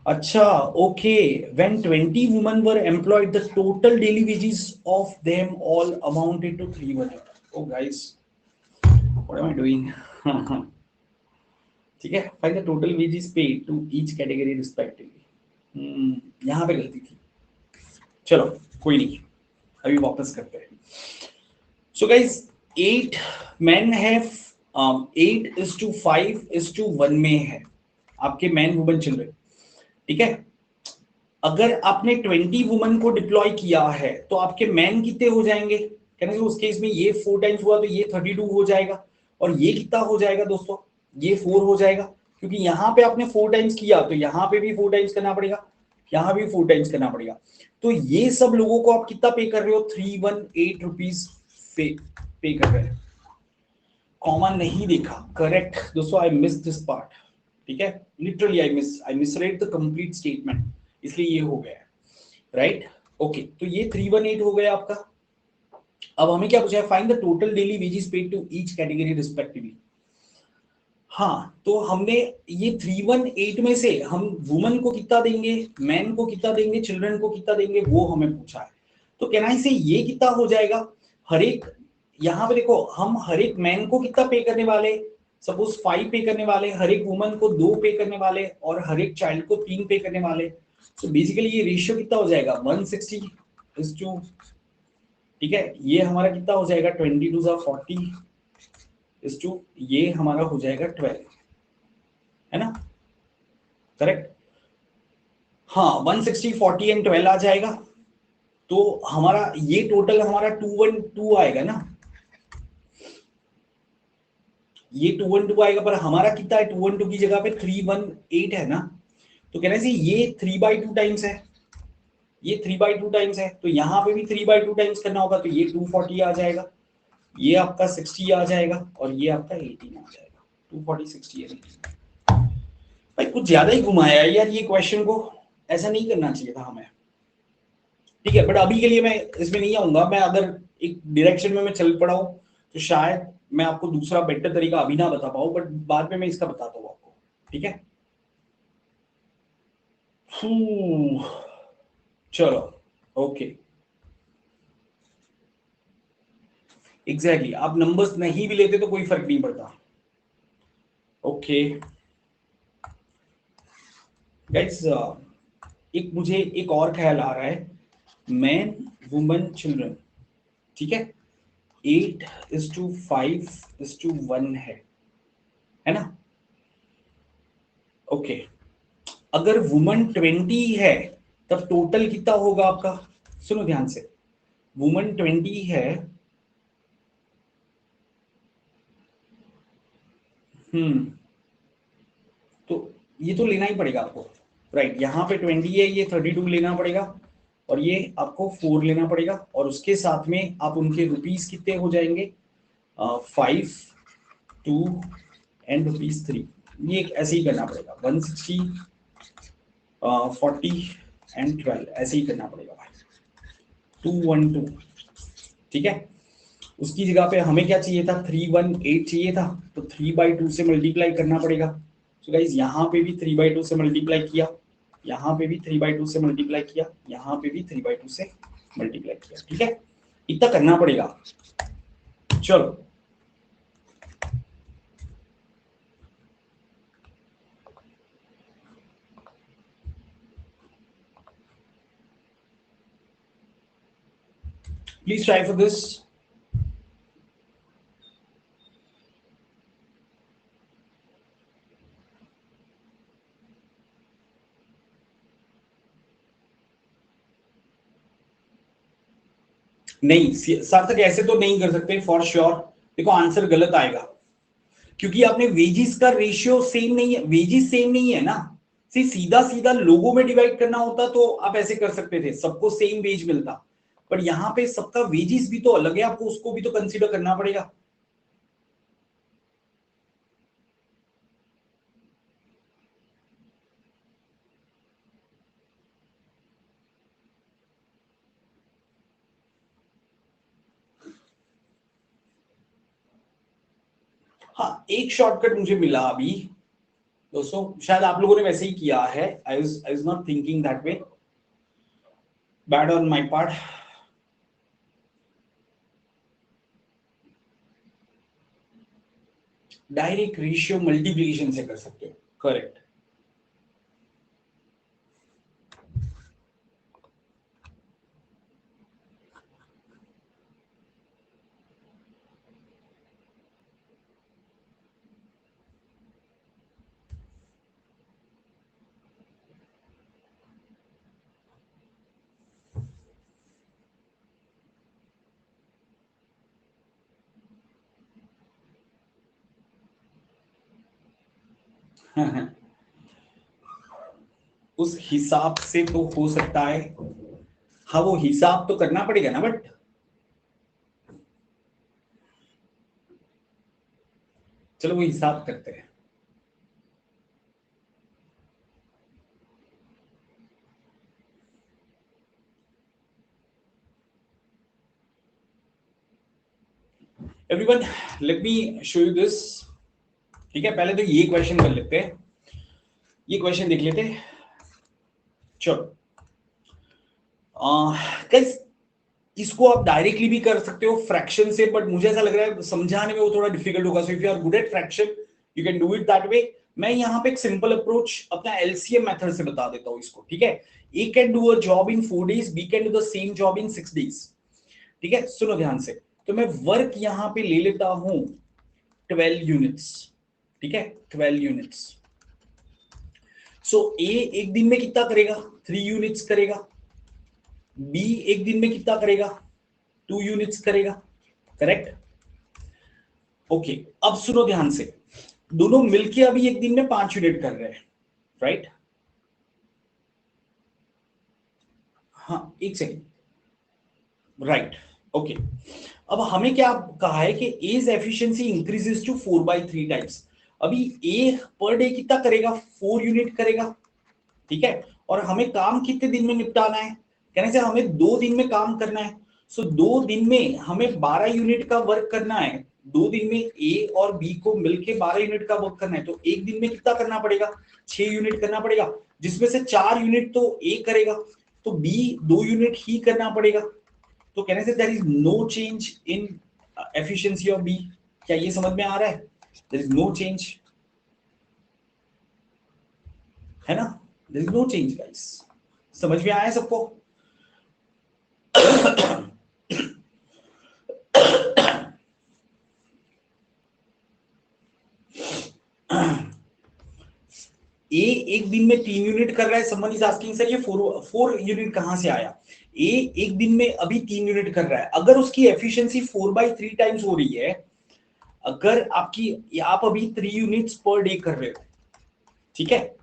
अच्छा okay, when 20 women were employed, the total daily wages of them all amounted to 318. Oh guys, what am I doing? ठीक है, find the total wages paid to each category respectively. यहाँ पे गलती थी, चलो कोई नहीं, अभी वापस करते हैं. So guys 8 men है, 8:5:1 में है आपके मैन वुमन चिल्ड्रन, ठीक है. अगर आपने 20 वुमन को डिप्लॉय किया है तो आपके मैन कितने हो जाएंगे, कहने उस केस में ये 4 टाइम्स हुआ तो ये 32 हो जाएगा, और ये कितना हो जाएगा दोस्तों, ये 4 हो जाएगा, क्योंकि यहाँ पे आपने 4 टाइम्स किया तो यहाँ पे भी 4 टाइम्स करना पड़ेगा, यहाँ भी 4 टाइम्स करना पड़ेगा. तो ये सब लोगों को आप कितना पे कर रहे हो, 318 रुपीज पे कर रहे हैं. कॉमा नहीं देखा, करेक्ट दोस्तों, आई मिस दिस पार्ट, ठीक है, literally I misread the complete statement, इसलिए ये हो गया, राइट. ओके, तो ये 318 हो गया आपका. अब हमें क्या पूछा है, find the total daily wages paid to each category respectively. हाँ, तो हमने ये 318 में से हम वुमन को कितना देंगे, मैन को कितना देंगे, चिल्ड्रन को कितना देंगे, वो हमें पूछा है। तो कहना है से ये कितना हो जाएगा, हर एक, यहाँ पे देखो हम हर एक मैन को कितना पे करने वाले, सपोज 5 पे करने वाले, हर एक वुमन को 2 पे करने वाले, और हर एक चाइल्ड को 3 पे करने वाले। तो बेसिकली ये रेशियो कितना हो जाएगा 160 इज टू, ठीक है, ये हमारा कितना हो जाएगा 20 टू 40 इज टू, ये हमारा हो जाएगा 12, है ना, करेक्ट। हाँ 160 40 एंड 12 आ जाएगा। तो हमारा ये टोटल हमारा 212 आएगा ना, ये 212 आएगा, पर हमारा कितना है 212 की जगह पे 318 है ना। तो कहना है ये 3/2 टाइम्स है, ये 3/2 टाइम्स है, तो यहाँ पे भी 3/2 टाइम्स करना होगा, तो ये 240 आ जाएगा, ये आपका 60 आ जाएगा, और ये आपका 18 आ जाएगा। 240 60 एंड 18। भाई कुछ ज्यादा ही घुमाया यार ये क्वेश्चन को, ऐसा नहीं करना चाहिए था हमें। ठीक है, बट अभी के लिए मैं इसमें नहीं आऊंगा। मैं अगर एक डायरेक्शन में मैं चल पड़ा हूं तो शायद मैं आपको दूसरा बेटर तरीका अभी ना बता पाऊं, बट बाद में मैं इसका बताता हूं आपको, ठीक है। चलो, ओके, एग्जैक्टली, आप नंबर्स नहीं भी लेते तो कोई फर्क नहीं पड़ता। ओके गाइस, एक मुझे एक और ख्याल आ रहा है, मैन वुमन चिल्ड्रन, ठीक है, 8:5:1 है ना। ओके, अगर वुमन 20 है तब टोटल कितना होगा आपका, सुनो ध्यान से, वुमन 20 है, हम्म, तो ये तो लेना ही पड़ेगा आपको, राइट, यहाँ पे 20 है, ये 32 लेना पड़ेगा, और ये आपको 4 लेना पड़ेगा, और उसके साथ में आप उनके रुपीस कितने हो जाएंगे, 5 2 एंड रुपीस 3, ये ऐसे ही करना पड़ेगा, 160 40 एंड 12, ऐसे ही करना पड़ेगा भाई, 212, ठीक है। उसकी जगह पे हमें क्या चाहिए था, 318 चाहिए था, तो 3/2 से मल्टीप्लाई करना पड़ेगा। तो गाइज यहाँ पे भी 3/2 से मल्टीप्लाई किया, यहाँ पे भी 3/2 से मल्टीप्लाई किया, यहाँ पे भी 3/2 से मल्टीप्लाई किया, ठीक है, इतना करना पड़ेगा। चलो, प्लीज ट्राई फॉर दिस। नहीं सार्थक, ऐसे तो नहीं कर सकते फॉर श्योर, देखो आंसर गलत आएगा, क्योंकि आपने वेजिस का रेशियो सेम नहीं है, वेजिस सेम नहीं है ना। सीधा सीधा लोगों में डिवाइड करना होता तो आप ऐसे कर सकते थे, सबको सेम वेज मिलता, पर यहाँ पे सबका वेजिस भी तो अलग है, आपको उसको भी तो कंसीडर करना पड़ेगा। हाँ, एक शॉर्टकट मुझे मिला अभी दोस्तों, शायद आप लोगों ने वैसे ही किया है, I was not thinking that way, bad on my part. Direct ratio multiplication से कर सकते हो, करेक्ट। उस हिसाब से तो हो सकता है, हाँ वो हिसाब तो करना पड़ेगा ना, बट चलो वो हिसाब करते हैं। Everyone, let me show you this. ठीक है, पहले तो ये क्वेश्चन कर लेते हैं, ये क्वेश्चन देख लेते हैं। चलो गाइस, इसको आप डायरेक्टली भी कर सकते हो फ्रैक्शन से, बट मुझे ऐसा लग रहा है समझाने में वो थोड़ा डिफिकल्ट होगा। So if you are good at fraction you can do it that way. मैं यहाँ पे एक सिंपल अप्रोच अपना एलसीएम मेथड से बता देता हूँ इसको। ठीक है, A can do a job in 4 days, B can do the same job in 6 days। ठीक है, सुनो ध्यान से। तो मैं वर्क यहाँ पे ले लेता हूं 12 यूनिट्स। ठीक है, 12 यूनिट्स। सो ए एक दिन में कितना करेगा? 3 यूनिट्स करेगा। बी एक दिन में कितना करेगा? 2 यूनिट्स करेगा। करेक्ट? ओके, अब सुनो ध्यान से, दोनों मिलके अभी एक दिन में 5 यूनिट कर रहे हैं, राइट? हाँ, एक सेकेंड, राइट, ओके। अब हमें क्या कहा है कि as efficiency increases to 4/3 times. अभी ए पर डे कितना करेगा? 4 यूनिट करेगा। ठीक है, और हमें काम कितने दिन में निपटाना है? कहने से हमें 2 दिन में काम करना है। सो 2 दिन में हमें 12 यूनिट का वर्क करना है। 2 दिन में ए और बी को मिलके 12 यूनिट का वर्क करना है, तो एक दिन में कितना करना पड़ेगा? 6 यूनिट करना पड़ेगा, जिसमें से 4 यूनिट तो ए करेगा, तो बी 2 यूनिट ही करना पड़ेगा। तो कहने से there is no change in efficiency of B. क्या ये समझ में आ रहा है? देयर इज नो चेंज, है ना? There is no change guys. समझ में आया सबको? ए एक दिन में 3 यूनिट कर रहा है। समवन इज आस्किंग सर ये 4 यूनिट कहां से आया? ए एक दिन में अभी 3 यूनिट कर रहा है। अगर उसकी एफिशिएंसी 4/3 टाइम्स हो रही है, अगर आपकी आप अभी 3 यूनिट्स पर डे कर रहे हो, ठीक है,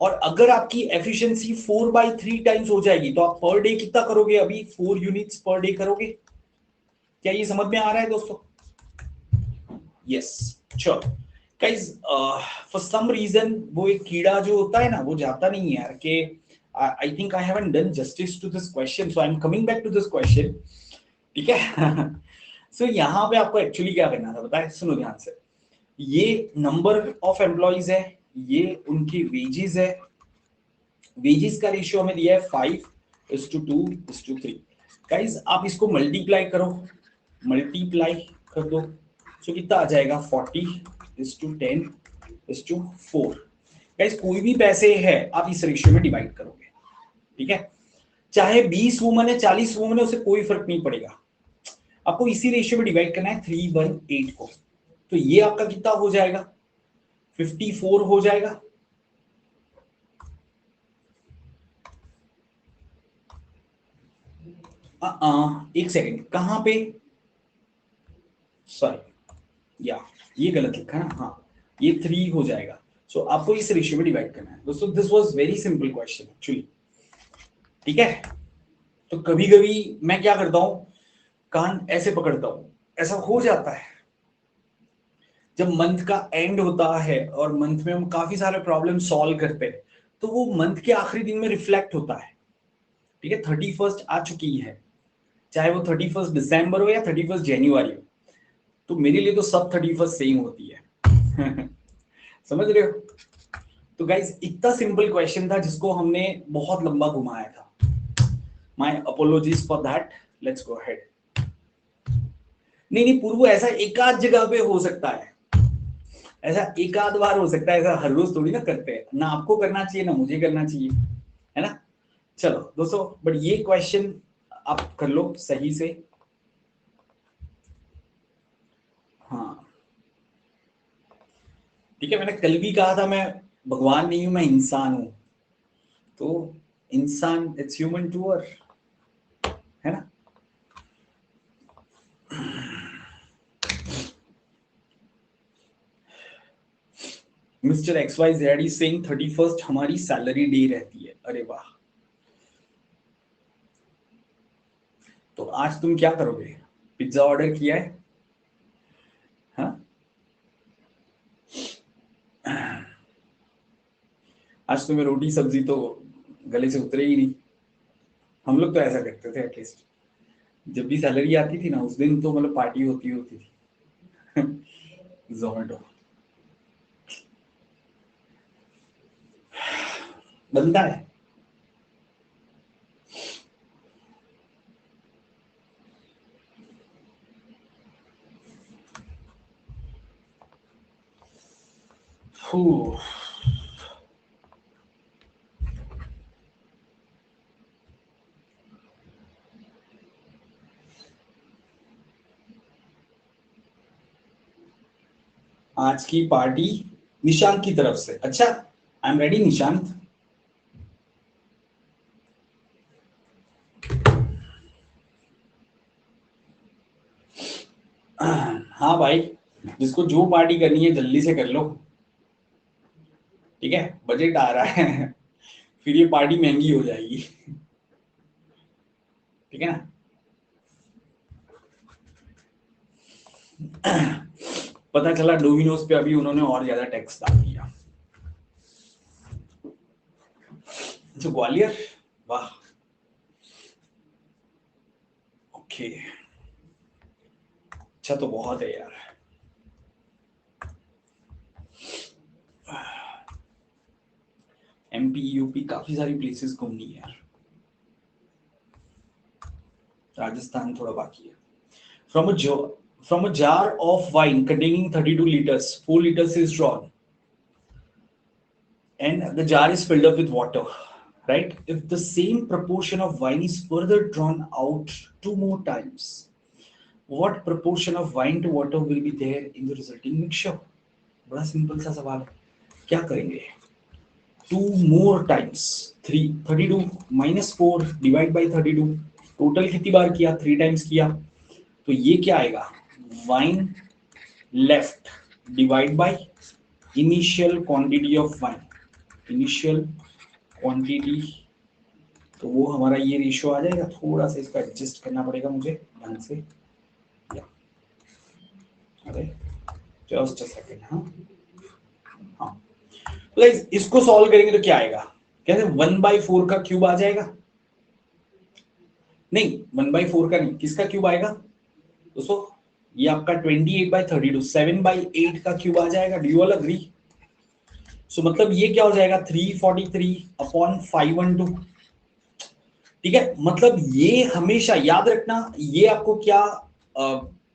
और अगर आपकी एफिशिएंसी 4/3 टाइम्स हो जाएगी, तो आप पर डे कितना करोगे? अभी 4 यूनिट्स पर डे करोगे। क्या ये समझ में आ रहा है दोस्तों? यस, चलो गाइस, फॉर सम रीजन वो एक कीड़ा जो होता है ना, वो जाता नहीं है यार। कि I think I haven't done justice to this question, so I am coming back to this question. ठीक है। सो यहाँ पे आपको एक्चुअली क्या करना था पता है? सुनो ध्यान से, ये नंबर ऑफ एम्प्लॉइज है, ये उनकी वेजेस है। वेजेस का रेशियो हमें दिया है 5:2:3। गाइस आप इसको मल्टीप्लाई करो, मल्टीप्लाई कर दो, सो कितना आ जाएगा? 40:10:4। गाइस कोई भी पैसे है आप इस रेशियो में डिवाइड करोगे। ठीक है, चाहे 20 वुमन है 40 वुमन है, उसे कोई फर्क नहीं पड़ेगा, आपको इसी रेशियो में डिवाइड करना है 3/8 को। तो ये आपका कितना हो जाएगा? 54 हो जाएगा। एक सेकेंड, कहां पे? सॉरी, या ये गलत लिखा ना। हाँ, ये 3 हो जाएगा। सो आपको इस रेशियो में डिवाइड करना है दोस्तों। This was very simple question actually. ठीक है, तो कभी कभी मैं क्या करता हूं, कान ऐसे पकड़ता हूं, ऐसा हो जाता है जब मंथ का एंड होता है और मंथ में हम काफी सारे प्रॉब्लम सॉल्व करते हैं, तो वो मंथ के आखिरी दिन में रिफ्लेक्ट होता है। ठीक है, 31st आ चुकी है, चाहे वो 31st दिसंबर हो या 31st जनवरी हो, तो मेरे लिए तो सब 31st सेम होती है। समझ रहे हो? तो गाइस इतना सिंपल क्वेश्चन था जिसको हमने बहुत लंबा घुमाया था। My apologies for that. Let's go ahead. नहीं नहीं पूर्व, ऐसा एक आध जगह पे हो सकता है, ऐसा एक आध बार हो सकता है, ऐसा हर रोज थोड़ी ना करते हैं। ना आपको करना चाहिए ना मुझे करना चाहिए, है ना? चलो दोस्तों, बट ये क्वेश्चन आप कर लो सही से। हाँ ठीक है, मैंने कल भी कहा था मैं भगवान नहीं हूं, मैं इंसान हूं। तो इंसान इट्स ह्यूमन टूअर, है ना? Mister X Y Z is saying 31st हमारी सैलरी डे रहती है। अरे वाह, तो आज तुम क्या करोगे? पिज्जा ऑर्डर किया है? हाँ, आज तुम्हें रोटी सब्जी तो गले से उतरे ही नहीं। हम लोग तो ऐसा करते थे एटलीस्ट, जब भी सैलरी आती थी ना उस दिन तो मतलब पार्टी होती होती थी। जोमेटो। बनता है। आज की पार्टी निशांत की तरफ से। अच्छा, आई एम रेडी निशांत। हाँ भाई, जिसको जो पार्टी करनी है जल्दी से कर लो, ठीक है, बजट आ रहा है फिर ये पार्टी महंगी हो जाएगी, ठीक है ना। पता चला डोमिनोज पे अभी उन्होंने और ज्यादा टैक्स डाल दिया। अच्छा, ग्वालियर, वाह, ओके, अच्छा तो बहुत है यार। एमपी यूपी काफी सारी प्लेसेस घूमनी है यार। राजस्थान थोड़ा बाकी है। From a jar of wine containing 32 liters, 4 liters is drawn and the jar is filled up with water, right? If the same proportion of wine is further drawn out two more times, what proportion of wine to water will be there in the resulting mixture? बड़ा simple सा सवाल है, क्या करेंगे? 2 more times, 32 minus 4 divide by 32, total कितनी बार किया? 3 times किया, तो ये क्या आएगा? Wine left divide by initial quantity of wine, initial quantity, तो वो हमारा ये रेशियो आ जाएगा। थोड़ा सा इसको एडजस्ट करना पड़ेगा मुझे ध्यान से, अरे जस्ट अ सेकंड। हाँ हाँ, तो गाइस इसको सॉल्व करेंगे तो क्या आएगा? कहते हैं 1/4 का क्यूब आ जाएगा। नहीं, 1/4 का नहीं, किसका क्यूब आएगा दोस्तों? ये आपका 28/32, 7/8 का क्यूब आ जाएगा। Do you all agree? So मतलब ये क्या हो जाएगा? 343/512, ठीक है। मतलब ये हमेशा याद रखना, ये आपको क्या,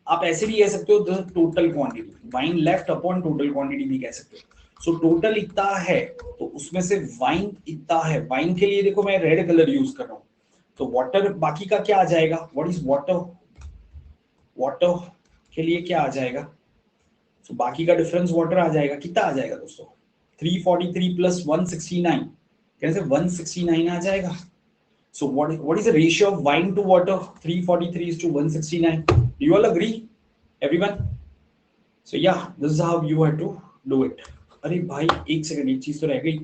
आप ऐसे भी कह सकते हो total quantity, wine left upon total quantity भी कह सकते हो। सो टोटल इतना है तो उसमें से वाइन इतना है। वाइन के लिए देखो मैं रेड कलर यूज कर रहा हूं, तो वाटर बाकी का क्या आ जाएगा? What is water? वाटर के लिए क्या आ जाएगा? तो बाकी का डिफरेंस वाटर आ जाएगा। कितना आ जाएगा दोस्तों? 343 प्लस 169, कैसे 169 आ जाएगा। So what is the ratio of wine to water? 343 is to 169. Do you all agree, everyone? So yeah, this is how you have to do it. अरे भाई एक सेकंड, एक चीज तो रह गई।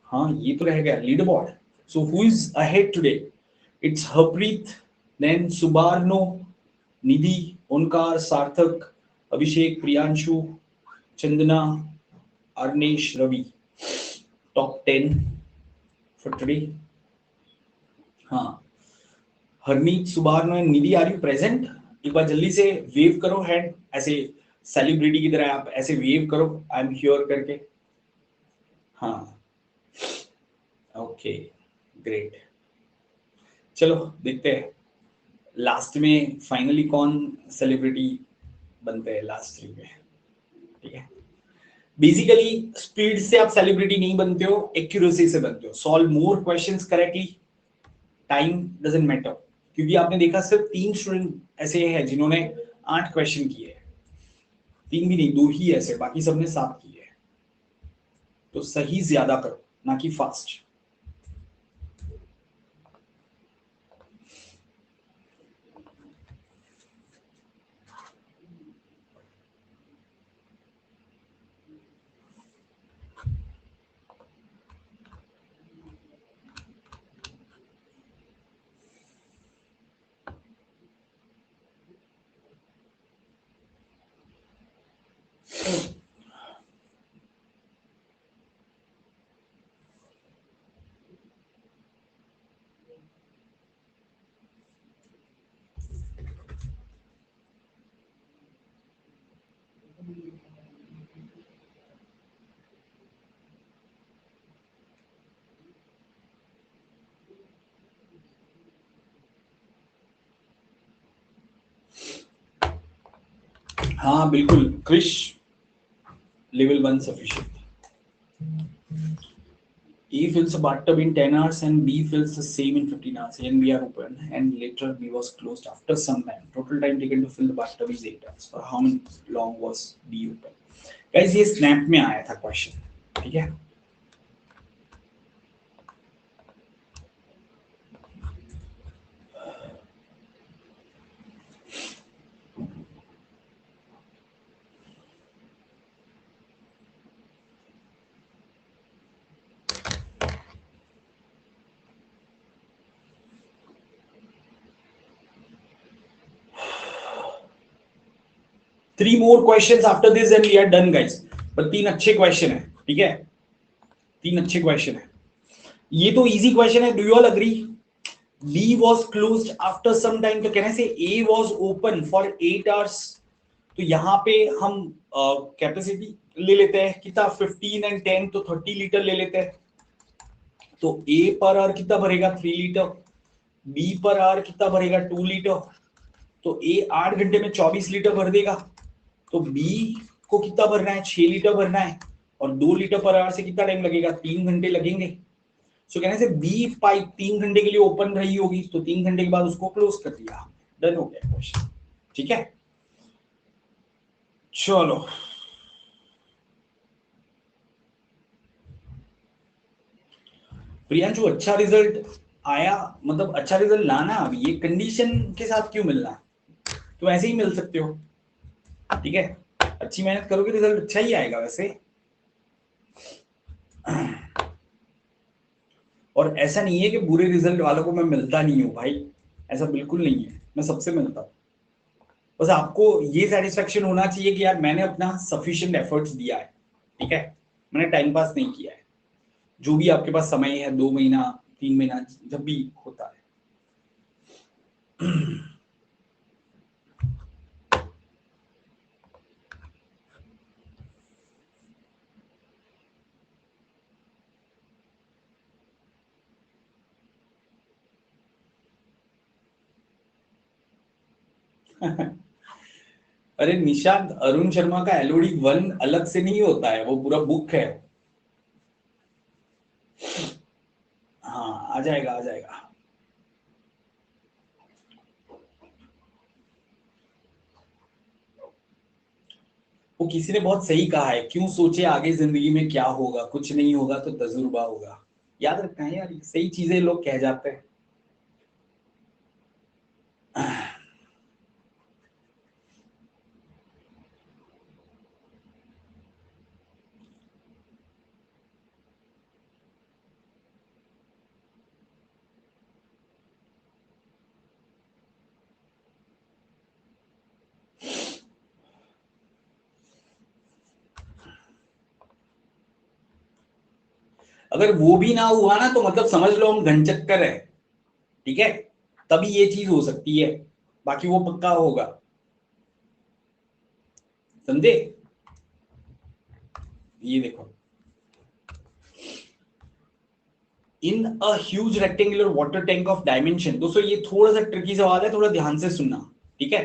हाँ ये तो रह गया, leader board. So who is ahead today? It's Harpreet, then Subarno, Nidhi, Omkar, Sarthak, Abhishek, Priyanshu, Chandana, Arnesh, Ravi. Top 10 for today. हाँ, Harmeet, Subarno and Nidhi, are you present? एक बार जल्दी से वेव करो हैंड, ऐसे सेलिब्रिटी की तरह आप ऐसे वेव करो, आई एम हियर करके। हाँ, ओके, ग्रेट। चलो देखते हैं लास्ट में फाइनली कौन सेलिब्रिटी बनते हैं लास्ट 3 में, ठीक है। बेसिकली स्पीड से आप सेलिब्रिटी नहीं बनते हो, एक्यूरेसी से बनते हो। Solve more questions correctly, time doesn't matter. क्योंकि आपने देखा सिर्फ 3 स्टूडेंट ऐसे हैं जिन्होंने 8 क्वेश्चन किए, 3 भी नहीं, 2 ही ऐसे, बाकी सबने 7 किए। तो सही ज्यादा करो, ना कि फास्ट। हाँ बिल्कुल Krish, level 1 sufficient. A fills a bathtub in 10 hours and B fills the same in 15 hours. A and B are open and later B was closed after some time. Total time taken to fill the bathtub is 8 hours. For how long was B open? Guys, ये snap में आया था question. ठीक है? Three more questions after this and we are done, guys. But तीन अच्छे question है, ठीक है? तीन अच्छे question है. ये तो easy question है. Do you all agree? B was closed after some time. तो कहने से A was open for 8 hours. तो यहाँ पे हम कैपेसिटी ले लेते हैं कितना 15 and 10 तो 30 लीटर ले लेते हैं. तो A पर आवर कितना भरेगा 3 लीटर, B पर आवर कितना भरेगा 2 लीटर. तो A 8 घंटे में 24 लीटर भर देगा. तो B को कितना भरना है 6 लीटर भरना है और 2 लीटर पर आवर से कितना टाइम लगेगा 3 घंटे लगेंगे. सो कहने से बी पाइप 3 घंटे के लिए ओपन रही होगी तो 3 घंटे के बाद उसको क्लोज कर दिया. डन हो गया क्वेश्चन. ठीक है, चलो प्रियांशु अच्छा रिजल्ट आया, मतलब अच्छा रिजल्ट लाना. अब ये कंडीशन के साथ क्यों मिलना, तो ऐसे ही मिल सकते हो. ठीक है, अच्छी मेहनत करोगे रिजल्ट अच्छा ही आएगा वैसे. और ऐसा नहीं है कि बुरे रिजल्ट वालों को मैं मिलता नहीं हूं भाई, ऐसा बिल्कुल नहीं है, मैं सबसे मिलता हूं. बस आपको ये सेटिस्फेक्शन होना चाहिए कि यार मैंने अपना सफिशिएंट एफर्ट्स दिया है. ठीक है, मैंने टाइम पास नहीं किया है. जो भी आपके पास समय है 2 महीना 3 महीना जब भी होता है. अरे निशांत, अरुण शर्मा का एलओडी 1 अलग से नहीं होता है, वो पूरा बुक है. हाँ आ जाएगा आ जाएगा. वो किसी ने बहुत सही कहा है, क्यों सोचे आगे जिंदगी में क्या होगा, कुछ नहीं होगा तो तजुर्बा होगा. याद रखना है यार, सही चीजें लोग कह जाते हैं. अगर वो भी ना हुआ ना तो मतलब समझ लो हम घनचक्कर है. ठीक है, तभी ये चीज हो सकती है, बाकी वो पक्का होगा. समझे? ये देखो, in a huge rectangular water tank of dimension. दोस्तों ये थोड़ा सा ट्रिकी सवाल है, थोड़ा ध्यान से सुनना. ठीक है,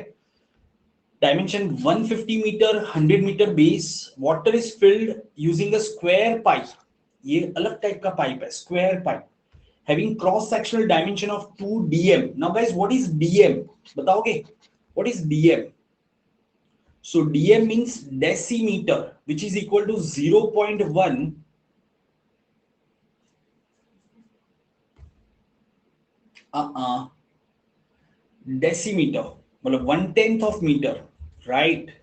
dimension 150 metre 100 metre base, water is filled using a square pipe. ये अलग टाइप का पाइप है, square pipe, having cross sectional dimension of 2 dm. Now guys, what is dm? बताओगे what is dm? So dm means decimeter, which is equal to 0.1 decimeter, मतलब 1/10 of meter, right?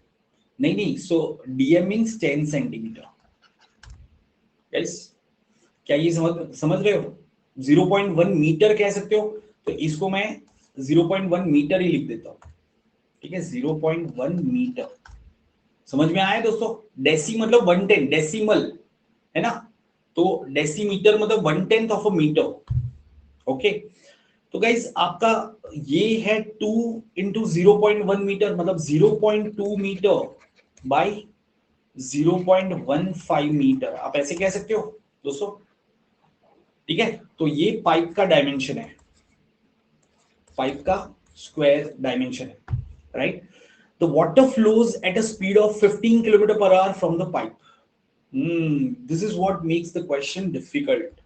नहीं नहीं, so dm means 10 centimeter. guys, क्या ये समझ रहे हो? 0.1 metre कह सकते हो, तो इसको मैं 0.1 मीटर ही लिख देता हूं. ठीक है, 0.1 मीटर. समझ में आया दोस्तों? डेसी मतलब 1/10, डेसिमल है ना, तो डेसीमीटर मतलब 1/10 ऑफ अ मीटर. ओके, तो गाइस आपका ये है 2 इंटू 0.1 मीटर, मतलब 0.2 मीटर बाई 0.15 मीटर. आप ऐसे कह सकते हो दोस्तों. ठीक है, तो ये पाइप का डायमेंशन है, पाइप का स्क्वायर डायमेंशन है, right? The water flows at a speed of 15 km per hour from the pipe. This is what makes the question difficult.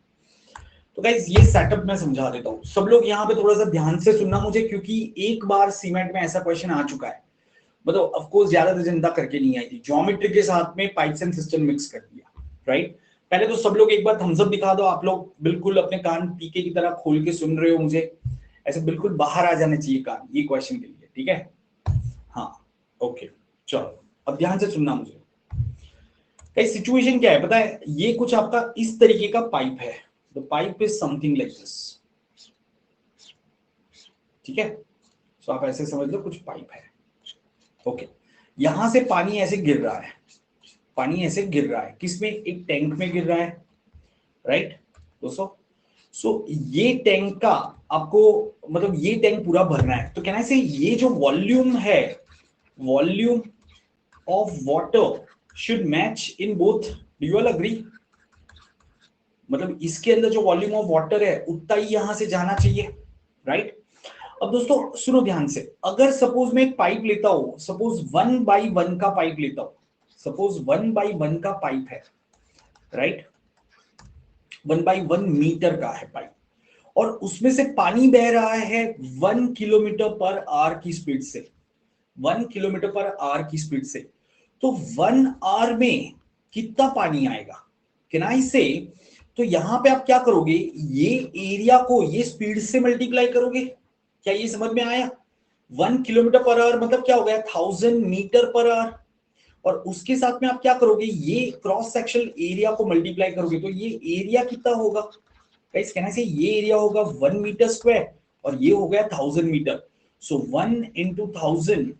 तो गाइस ये सेटअप मैं समझा देता हूँ, सब लोग यहाँ पे थोड़ा सा ध्यान से सुनना मुझे, क्योंकि एक बार सीमेंट में ऐसा क्वेश्चन आ चुका है, मतलब ऑफ कोर्स ज्यादा जनता करके नहीं आई थी, ज्योमेट्री के साथ में पाइप्स एंड सिस्टम मिक्स कर दिया, राइट। पहले तो सब लोग एक बार थम्स अप दिखा दो, आप लोग बिल्कुल अपने कान पीके की तरह खोल के सुन रहे हो मुझे, ऐसे बिल्कुल बाहर आ जाने चाहिए कान ये क्वेश्चन के लिए, ठीक है। हाँ ओके चलो अब ध्यान से सुनना मुझे। सिचुएशन क्या है पता है, ये कुछ आपका इस तरीके का पाइप है, the pipe is something like this, ठीक है। सो आप ऐसे समझ लो कुछ पाइप है, ओके। यहां से पानी ऐसे गिर रहा है, पानी ऐसे गिर रहा है, किसमें, एक टैंक में गिर रहा है, राइट दोस्तों। सो ये टैंक का आपको मतलब ये टैंक पूरा भरना है, तो कहना है ये जो वॉल्यूम है, volume of water should match in both, do you all agree. मतलब इसके अंदर जो वॉल्यूम ऑफ वाटर है उतना ही यहां से जाना चाहिए, राइट। अब दोस्तों सुनो ध्यान से, अगर सपोज मैं एक पाइप लेता हूं, सपोज 1/1 का पाइप लेता हूं, सपोज 1/1 का पाइप है, राइट, 1/1 मीटर का है पाइप, और उसमें से पानी बह रहा है 1 किलोमीटर पर आवर की स्पीड से, 1 किलोमीटर पर आवर की स्पीड से, तो 1 आवर में कितना पानी आएगा, कैन आई से। तो यहां पे आप क्या करोगे, ये एरिया को ये स्पीड से मल्टीप्लाई करोगे, क्या ये समझ में आया। 1 किलोमीटर पर आवर मतलब क्या हो गया, 1000 मीटर पर आवर, और उसके साथ में आप क्या करोगे, ये क्रॉस सेक्शनल एरिया को मल्टीप्लाई करोगे, तो ये एरिया कितना होगा गाइस, कहना से ये एरिया होगा 1 मीटर स्क्वायर, और ये हो गया 1000 मीटर। सो 1 into 1000,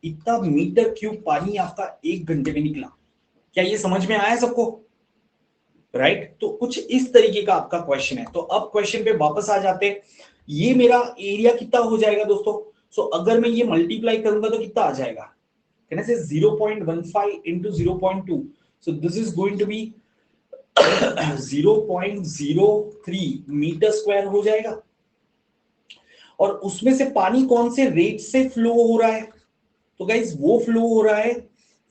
इतना मीटर क्यूब पानी आपका एक घंटे में निकला। क्या ये समझ में आया सबको, राइट। तो कुछ इस तरीके का आपका क्वेश्चन है। तो अब क्वेश्चन पे वापस आ जाते हैं, ये मेरा एरिया कितना हो जाएगा दोस्तों। सो अगर मैं ये मल्टीप्लाई करूंगा तो कितना आ जाएगा, कहने से 0.15 into 0.2, so this is going to be 0.03 metre square हो जाएगा। और उसमें से पानी कौन से रेट से फ्लो हो रहा है, तो गाइस वो फ्लो हो रहा है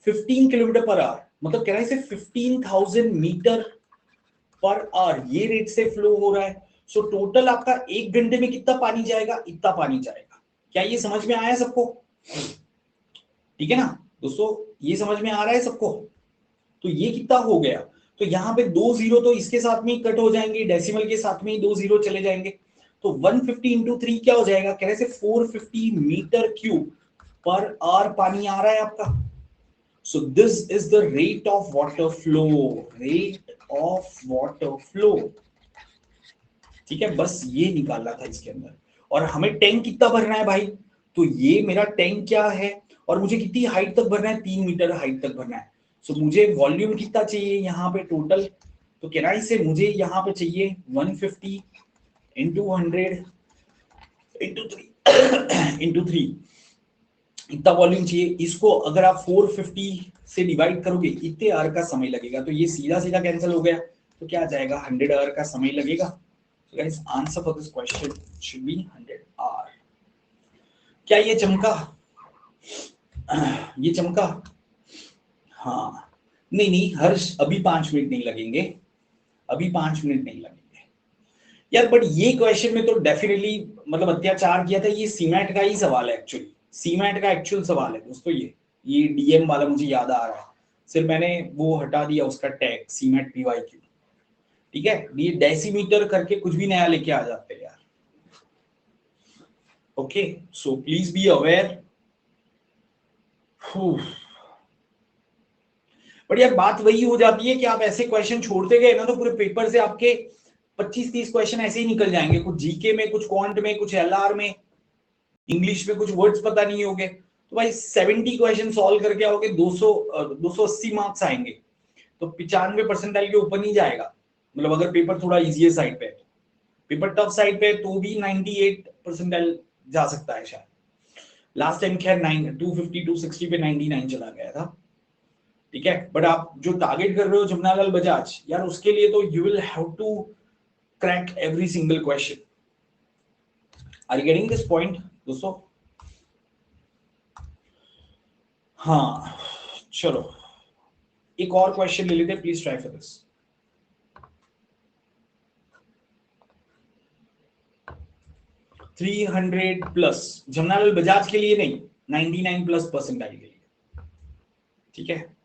15 किलोमीटर पर आवर, मतलब कह रहा है 15,000 मीटर पर आवर, ये रेट से फ्लो हो रहा है। सो टोटल आपका एक घंटे में कितना पानी जाएगा, इतना पानी जाएगा। क्या ये समझ में आया सबको, ठीक है ना दोस्तों, ये समझ में आ रहा है सबको। तो ये कितना हो गया, तो यहाँ पे 2 जीरो तो इसके साथ में ही कट हो जाएंगे, डेसिमल के साथ में ही 2 जीरो चले जाएंगे, तो 150 into 3 क्या हो जाएगा, कह रहे से 450 मीटर क्यूब पर आवर पानी आ रहा है आपका। So this is the rate of water flow, rate of water flow, ठीक है। बस ये निकालना था इसके अंदर, और हमें टैंक कितना भरना है भाई, तो ये मेरा टैंक क्या है, और मुझे कितनी हाइट तक भरना है, 3 मीटर हाइट तक भरना है। सो मुझे वॉल्यूम कितना चाहिए यहाँ पे टोटल, तो कहना से मुझे यहाँ पे चाहिए 150 into 100 into 3 into 3, इतना वॉल्यूम चाहिए। इसको अगर आप 450 से डिवाइड करोगे इतने आवर का समय लगेगा, तो ये सीधा सीधा कैंसिल हो गया, तो क्या आ जाएगा 100 आवर का समय लगेगा। So guys, answer for this question should be 100 hour. क्या ये चमका, ये चमका, हाँ नहीं नहीं हर्ष, अभी 5 मिनट नहीं लगेंगे, अभी 5 मिनट नहीं लगेंगे यार। बट ये क्वेश्चन में तो डेफिनेटली मतलब अत्याचार किया था, ये सीमेंट का ही सवाल है एक्चुअली, सीमेंट का एक्चुअल सवाल है दोस्तों। ये डीएम वाला मुझे याद आ रहा है, सिर्फ मैंने वो हटा दिया उसका टैग सीमेंट पीवाईक्यू, ठीक है। ये डेसीमीटर करके कुछ भी नया लेके आ जाते हैं यार, okay. So please be aware. But यार बात वही हो जाती है कि आप ऐसे क्वेश्चन छोड़ते गए ना तो पूरे पेपर से आपके 25-30 क्वेश्चन ऐसे ही निकल जाएंगे, कुछ जीके में, कुछ क्वांट में, कुछ एलआर में, इंग्लिश में कुछ वर्ड्स पता नहीं होंगे, तो भाई 70 क्वेश्चन सॉल्व करके आओगे 280 मार्क्स आएंगे, तो 95 परसेंटाइल के ऊपर नहीं जाएगा। मतलब अगर पेपर थोड़ा इजी साइड पे है, पेपर टफ साइड पे तो भी 98 परसेंटाइल जा सकता है शायद। लास्ट टाइम खैर 250 260 पे 99 चला गया था, ठीक है। बट आप जो टारगेट कर रहे हो जमुनालाल बजाज यार, उसके लिए तो you will have to crack every single question. Are you getting this point दोस्तों, हाँ चलो एक और क्वेश्चन ले लेते हैं, please try for this. 300 plus Jamnalal Bajaj के लिए नहीं, 99 प्लस परसेंटाइल के लिए, ठीक है।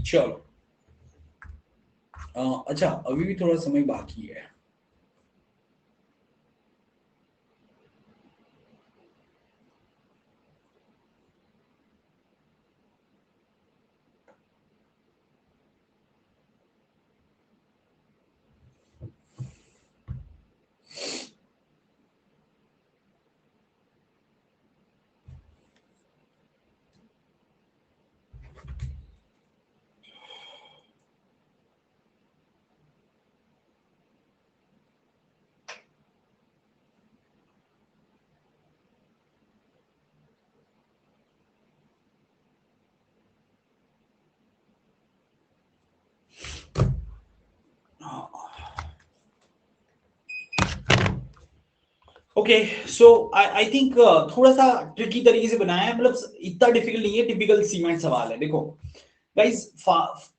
चलो अच्छा अभी भी थोड़ा समय बाकी है। ओके सो आई थिंक थोड़ा सा ट्रिकी तरीके से बनाया है, मतलब इतना डिफिकल्ट नहीं है, टिपिकल सीमेंट सवाल है। देखो गाइस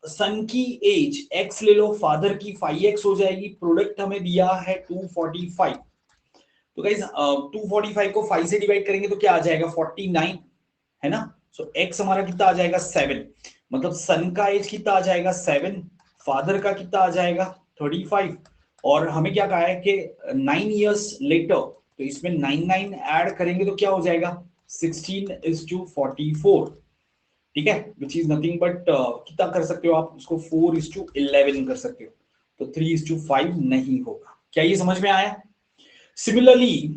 सन की एज x ले लो, फादर की 5x हो जाएगी, प्रोडक्ट हमें दिया है 245। तो गाइस 245 को 5 से डिवाइड करेंगे तो क्या आ जाएगा 49, है ना। सो x हमारा कितना आ जाएगा 7, मतलब सन का एज कितना आ जाएगा 7, फादर का कितना आ जाएगा 35, और हमें क्या कहा है कि 9 इयर्स लेटर, तो इसमें 9 ऐड करेंगे तो क्या हो जाएगा 16:44, ठीक है, विच इज नथिंग बट कितना कर सकते हो आप उसको 4:11 कर सकते हो, तो 3:5 नहीं होगा। क्या ये समझ में आया? Similarly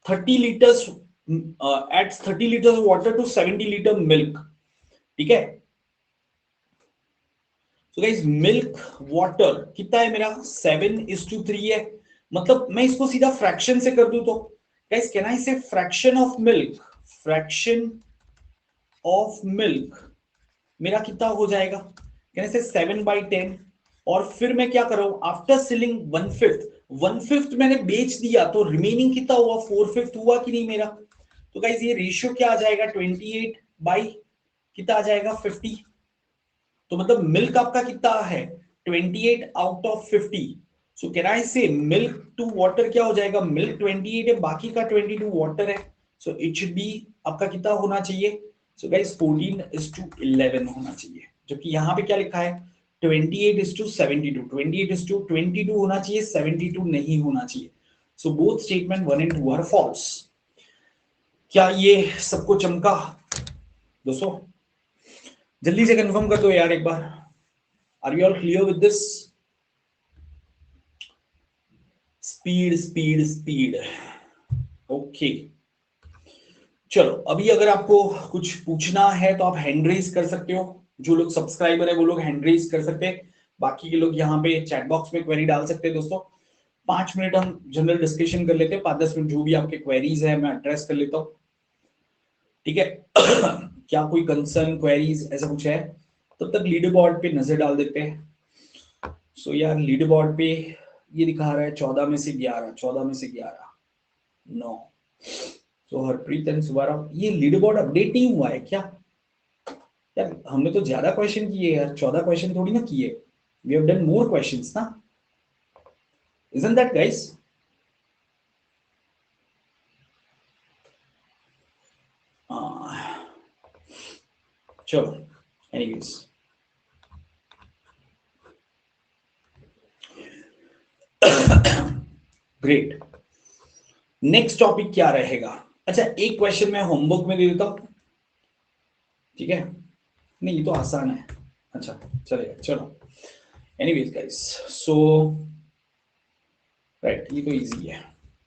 30 litres at 30 litres water to 70 litre milk, ठीक है। तो गाइस मिल्क वाटर कितना है मेरा 7:3 है, मतलब मैं इसको सीधा फ्रैक्शन से कर दूं तो गाइस कैन आई से fraction of milk, fraction of milk मेरा कितना हो जाएगा, कैन आई से 7/10। और फिर मैं क्या कर रहा हूं आफ्टर सेलिंग 1/5, 1/5 मैंने बेच दिया तो रिमेनिंग कितना हुआ 4/5 हुआ कि नहीं मेरा। तो गाइस ये रेशियो क्या आ जाएगा 28 बाई कितना आ जाएगा 50, तो मतलब मिल्क आपका कितना है 28 out of 50। So can I से मिल्क टू वाटर क्या हो जाएगा, मिल्क 28 है, बाकी का 22 वाटर है, सो इट शुड बी आपका कितना होना चाहिए, सो गाइस 14:11 होना चाहिए, जबकि यहाँ पे क्या लिखा है 28:72, 28:22 होना चाहिए, 72 नहीं होना चाहिए। So both statement 1 and 2 are false. क्या ये सबको चमका दोस्तों? जल्दी से कंफर्म कर दो यार एक बार। Are you all clear with this? Speed speed speed, okay चलो अभी अगर आपको कुछ पूछना है तो आप हैंड रेज कर सकते हो। जो लोग सब्सक्राइबर है वो लोग हैंड रेज कर सकते हैं, बाकी के लोग यहाँ पे चैट बॉक्स में क्वेरी डाल सकते हैं। दोस्तों 5 मिनट हम जनरल डिस्कशन कर लेते हैं, 5-10 मिनट जो भी आपके क्वेरीज है मैं एड्रेस कर लेता हूँ, ठीक है। क्या कोई कंसर्न क्वेरीज ऐसा कुछ है, तब तक लीडर बोर्ड पे नजर डाल देते हैं। सो यार लीडर बोर्ड पे ये दिखा रहा है 14 में से 11, 14 में से 11, 9। तो हरप्रीत एंड सुबारा, ये लीडर बोर्ड अपडेट नहीं हुआ है क्या यार? हमने तो ज्यादा क्वेश्चन किए यार, 14 क्वेश्चन थोड़ी ना किए, we have done more questions ना, isn't that guys? चलो एनीवेज, ग्रेट। नेक्स्ट टॉपिक क्या रहेगा? अच्छा एक क्वेश्चन मैं होमवर्क में दे देता हूं, ठीक है? नहीं ये तो आसान है, अच्छा चलेगा, चलो एनीवेज गाइस, सो राइट ये तो इजी है।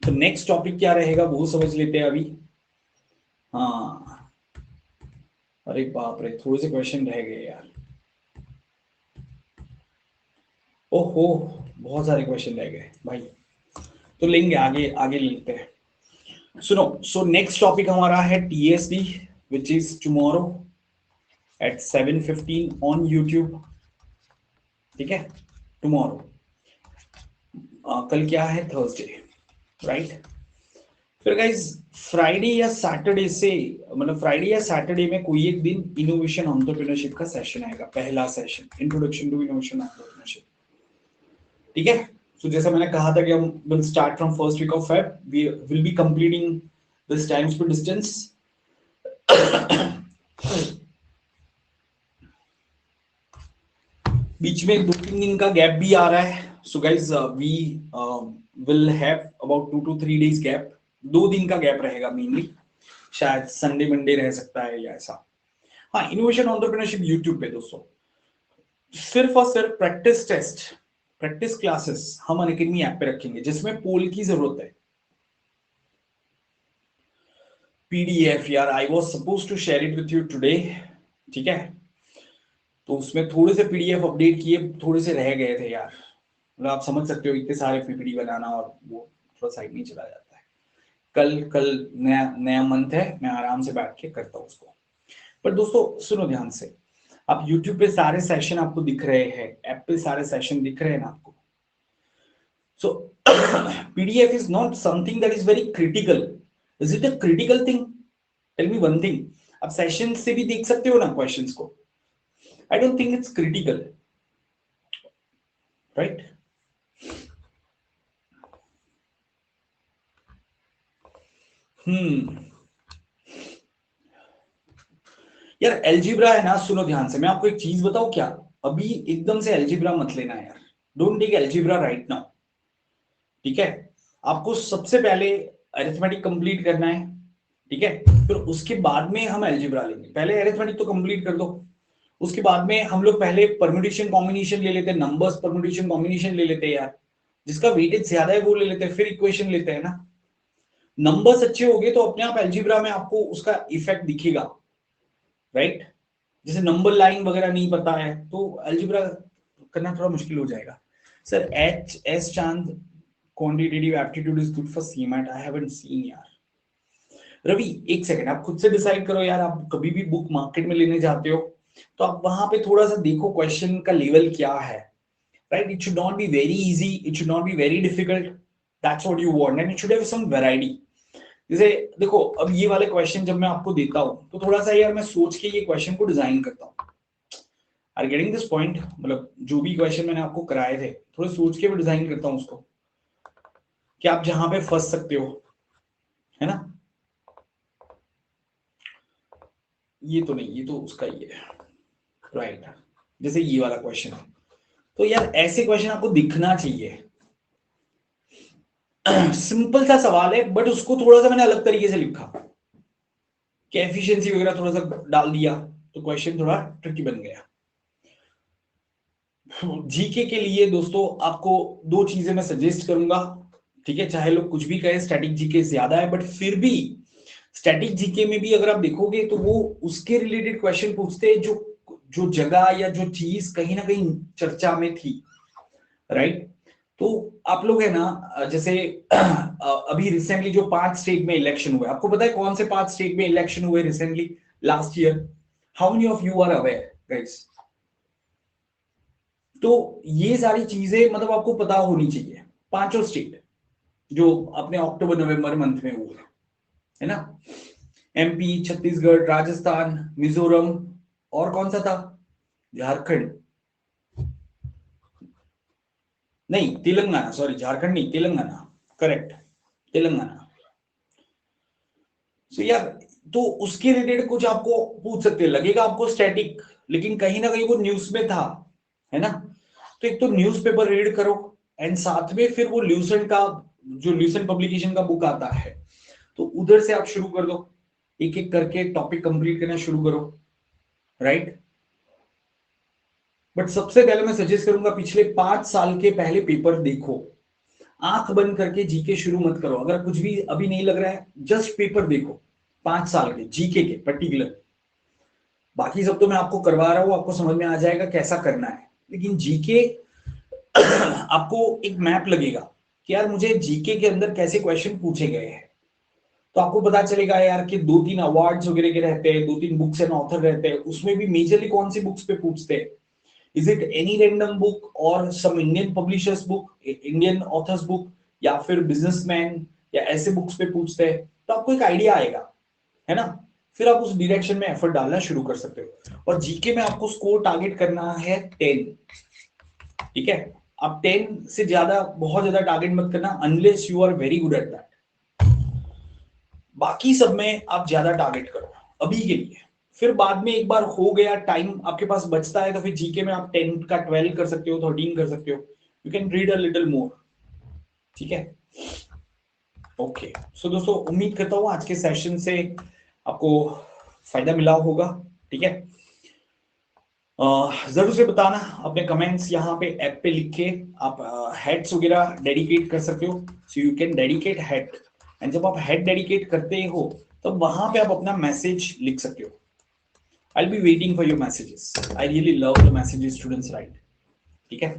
तो नेक्स्ट टॉपिक क्या रहेगा वो समझ लेते हैं अभी। हाँ अरे बाप रे, थोड़े से क्वेश्चन रह गए यार, ओहो बहुत सारे क्वेश्चन रह गए भाई, तो लेंगे आगे, आगे लेते हैं। सुनो, सो नेक्स्ट टॉपिक हमारा है TSD which is tomorrow at 7:15 on YouTube, ठीक है? टुमारो, कल क्या है? Thursday, right? फिर गाइज फ्राइडे या सैटरडे से, मतलब फ्राइडे या सैटरडे में कोई एक दिन इनोवेशन एंटरप्रेन्योरशिप का सेशन आएगा, पहला session, introduction to innovation entrepreneurship, ठीक है? सो जैसा मैंने कहा था कि हम will start from first week of Feb, we will be completing this times to distance. बीच में 2-3 दिन का गैप भी आ रहा है, so guys we will have about 2 to 3 days gap, 2 दिन का गैप रहेगा मेनली, शायद संडे मंडे रह सकता है या ऐसा। हाँ इनोवेशन एंटरप्रेन्योरशिप यूट्यूब पे दोस्तों, सिर्फ और सिर्फ प्रैक्टिस टेस्ट, प्रैक्टिस क्लासेस हम अनअकैडमी ऐप पे रखेंगे जिसमें पोल की जरूरत है। पीडीएफ यार I was suppose to share it with you today, ठीक है? तो उसमें थोड़े से पीडीएफ अपडेट किए, थोड़े से रह गए थे यार, मतलब आप समझ सकते हो इतने सारे पीपीटी बनाना और वो थोड़ा साइड में चला जाता है। कल कल नया नया मंथ है, मैं आराम से बैठ के करता हूँ उसको। पर दोस्तों सुनो ध्यान से, आप YouTube पे सारे सेशन आपको दिख रहे हैं, ऐप पे सारे सेशन दिख रहे हैं ना आपको? So PDF is not something that is very critical. Is it a critical thing? Tell me one thing. आप सेशन से भी देख सकते हो ना क्वेश्चंस को, I don't think it's critical, right? यार एल्जीब्रा है ना, सुनो ध्यान से, मैं आपको एक चीज बताऊं क्या, अभी एकदम से एल्जीब्रा मत लेना यार, डोंट टेक एल्जीब्रा राइट नाउ, ठीक है? आपको सबसे पहले अरिथमेटिक कंप्लीट करना है, ठीक है? फिर उसके बाद में हम एल्जीब्रा लेंगे, पहले अरिथमेटिक तो कंप्लीट कर दो, उसके बाद में हम लोग पहले परम्यूटेशन कॉम्बिनेशन ले लेते हैं, नंबर्स परम्यूटेशन कॉम्बिनेशन ले लेते हैं यार, जिसका वेटेज ज्यादा है वो ले लेते हैं, फिर इक्वेशन लेते हैं ना। नंबर्स अच्छे हो गए तो अपने आप एल्जीब्रा में आपको उसका इफेक्ट दिखेगा, राइट? जैसे नंबर लाइन वगैरह नहीं पता है तो अलजेब्रा करना थोड़ा मुश्किल हो जाएगा। सर एच एस चांद, quantitative aptitude is good for CMAT, I haven't seen यार। रवि एक सेकंड, आप खुद से डिसाइड करो यार, आप कभी भी बुक मार्केट में लेने जाते हो तो आप वहां पे थोड़ा सा देखो क्वेश्चन का लेवल क्या है, right? It should not be very easy, it should not be very difficult, that's what you want, and it should have some variety. जैसे देखो अब ये वाले क्वेश्चन जब मैं आपको देता हूं तो थोड़ा सा यार मैं सोच के ये क्वेश्चन को डिजाइन करता हूँ, आर गेटिंग दिस पॉइंट? मतलब जो भी क्वेश्चन मैंने आपको कराए थे थोड़े सोच के भी डिजाइन करता हूँ उसको, कि आप जहां पे फंस सकते हो, है ना? ये तो नहीं, ये तो उसका ही है, राइट? जैसे ये वाला क्वेश्चन, तो यार ऐसे क्वेश्चन आपको दिखना चाहिए। सिंपल सा सवाल है बट उसको थोड़ा सा मैंने अलग तरीके से लिखा, कि एफिशिएंसी वगैरह थोड़ा सा डाल दिया तो क्वेश्चन थोड़ा ट्रिकी बन गया। जीके के लिए दोस्तों आपको 2 चीजें मैं सजेस्ट करूंगा, ठीक है? चाहे लोग कुछ भी कहें स्टैटिक जीके ज्यादा है, बट फिर भी स्टैटिक जीके में भी अगर आप देखोगे तो वो उसके रिलेटेड क्वेश्चन पूछते हैं जो जो जगह या जो चीज कहीं ना कहीं चर्चा में थी, राइट। तो आप लोग है ना, जैसे अभी रिसेंटली जो 5 स्टेट में इलेक्शन हुए, आपको पता है कौन से 5 स्टेट में इलेक्शन हुए recently last year? How many of you are aware guys? तो ये सारी चीजें मतलब आपको पता होनी चाहिए। 5 स्टेट जो अपने अक्टूबर नवंबर मंथ में हुए, है ना? एमपी, छत्तीसगढ़, राजस्थान, मिजोरम, और कौन सा था? झारखंड नहीं, तेलंगाना, सॉरी झारखंड नहीं, तेलंगाना, करेक्ट, तेलंगाना। सो यार, तो उसके रिलेटेड कुछ आपको पूछ सकते हैं, लगेगा आपको स्टैटिक, लेकिन कहीं ना कहीं वो न्यूज में था, है ना? तो एक तो न्यूज़पेपर रीड करो, एंड साथ में फिर वो ल्यूसेंट का, जो ल्यूसेंट पब्लिकेशन का बुक आता है, तो उधर से आप शुरू कर दो, एक एक करके टॉपिक कंप्लीट करना शुरू करो, राइट। बट सबसे पहले मैं सजेस्ट करूंगा पिछले 5 साल के पहले पेपर देखो, आंख बंद करके जीके शुरू मत करो। अगर कुछ भी अभी नहीं लग रहा है, जस्ट पेपर देखो 5 साल के जीके के पर्टिकुलर। बाकी सब तो मैं आपको करवा रहा हूं, आपको समझ में आ जाएगा कैसा करना है, लेकिन जीके आपको एक मैप लगेगा कि यार मुझे जीके के अंदर कैसे क्वेश्चन पूछे गए हैं, तो आपको पता चलेगा यार कि 2-3 अवार्ड्स वगैरह के रहते हैं, 2-3 बुक्स एंड ऑथर रहते हैं, उसमें भी मेजरली कौन सी बुक्स पे पूछते हैं? Is it any random book और some Indian publishers book, Indian authors book, या फिर बिजनेसमैन, या ऐसे बुक्स पे पूछते हैं? तो आपको एक आइडिया आएगा, है ना? फिर आप उस डायरेक्शन में एफर्ट डालना शुरू कर सकते हो। और जीके में आपको स्कोर टारगेट करना है 10, ठीक है? आप 10 से ज्यादा, बहुत ज्यादा टारगेट मत करना, unless you are very good at that. बाकी सब में आप ज्यादा टारगेट करो अभी के लिए। फिर बाद में एक बार हो गया, टाइम आपके पास बचता है, तो फिर जीके में आप 10 का 12 कर सकते हो, 13 कर सकते हो, you can read a little more, ठीक है? ओके, सो दोस्तों, उम्मीद करता हूँ आज के सेशन से आपको फायदा मिला होगा, ठीक है? जरूर से बताना अपने कमेंट्स यहाँ पे ऐप पे लिख के, आप हेड्स वगैरह डेडिकेट कर सकते हो, so you can dedicate head, and जब आप हेड डेडिकेट करते हो तो वहां पे आप अपना मैसेज लिख सकते हो। I be waiting for your messages, I really love the messages students right, ठीक है?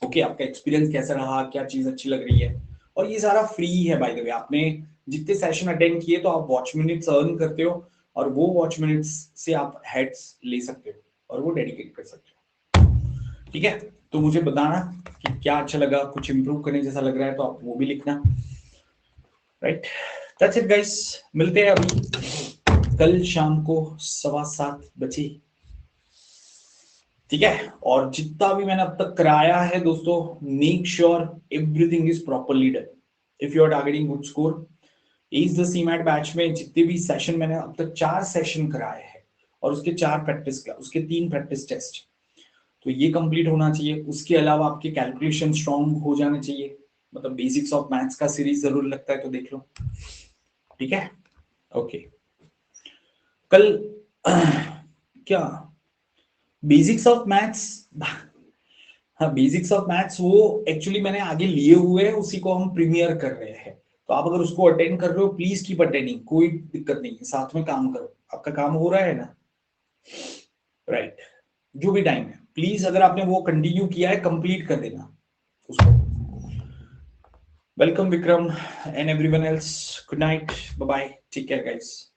ओके, आपका एक्सपीरियंस कैसा रहा, क्या चीज अच्छी लग रही है? और ये सारा फ्री है बाय द वे, आपने जितने सेशन अटेंड किए तो आप वॉच मिनट्स अर्न करते हो, और वो वॉच मिनट्स से आप हेड्स ले सकते हो और वो डेडिकेट कर सकते हो, ठीक है? तो मुझे बताना कि क्या अच्छा लगा, कुछ इंप्रूव करने जैसा लग रहा है तो आप वो भी लिखना, राइट? दैट्स इट गाइस, मिलते हैं अभी कल शाम को 7:15 बजे, ठीक है? और जितना भी मैंने अब तक कराया है दोस्तों, make sure everything is properly done if you are targeting good score. Is the CMAT batch में जितने भी सेशन मैंने अब तक 4 सेशन कराए हैं, और उसके 4 प्रैक्टिस क्लास, उसके 3 प्रैक्टिस टेस्ट, तो ये कंप्लीट होना चाहिए। उसके अलावा आपके कैलकुलेशन स्ट्रांग हो जाने चाहिए, मतलब बेसिक्स ऑफ मैथ्स का सीरीज जरूर लगता है तो देख लो, ठीक है? ओके, कल क्या बेसिक्स ऑफ मैथ्स, हाँ बेसिक्स ऑफ मैथ्स वो एक्चुअली मैंने आगे लिए हुए हैं, उसी को हम प्रीमियर कर रहे हैं, तो आप अगर उसको अटेंड कर रहे हो प्लीज कीप अटेंडिंग, कोई दिक्कत नहीं है, साथ में काम करो, आपका काम हो रहा है ना, राइट? जो भी टाइम है प्लीज, अगर आपने वो कंटिन्यू किया है कंप्लीट कर देना उसको। Welcome Vikram and everyone else, good night, bye bye, take care guys.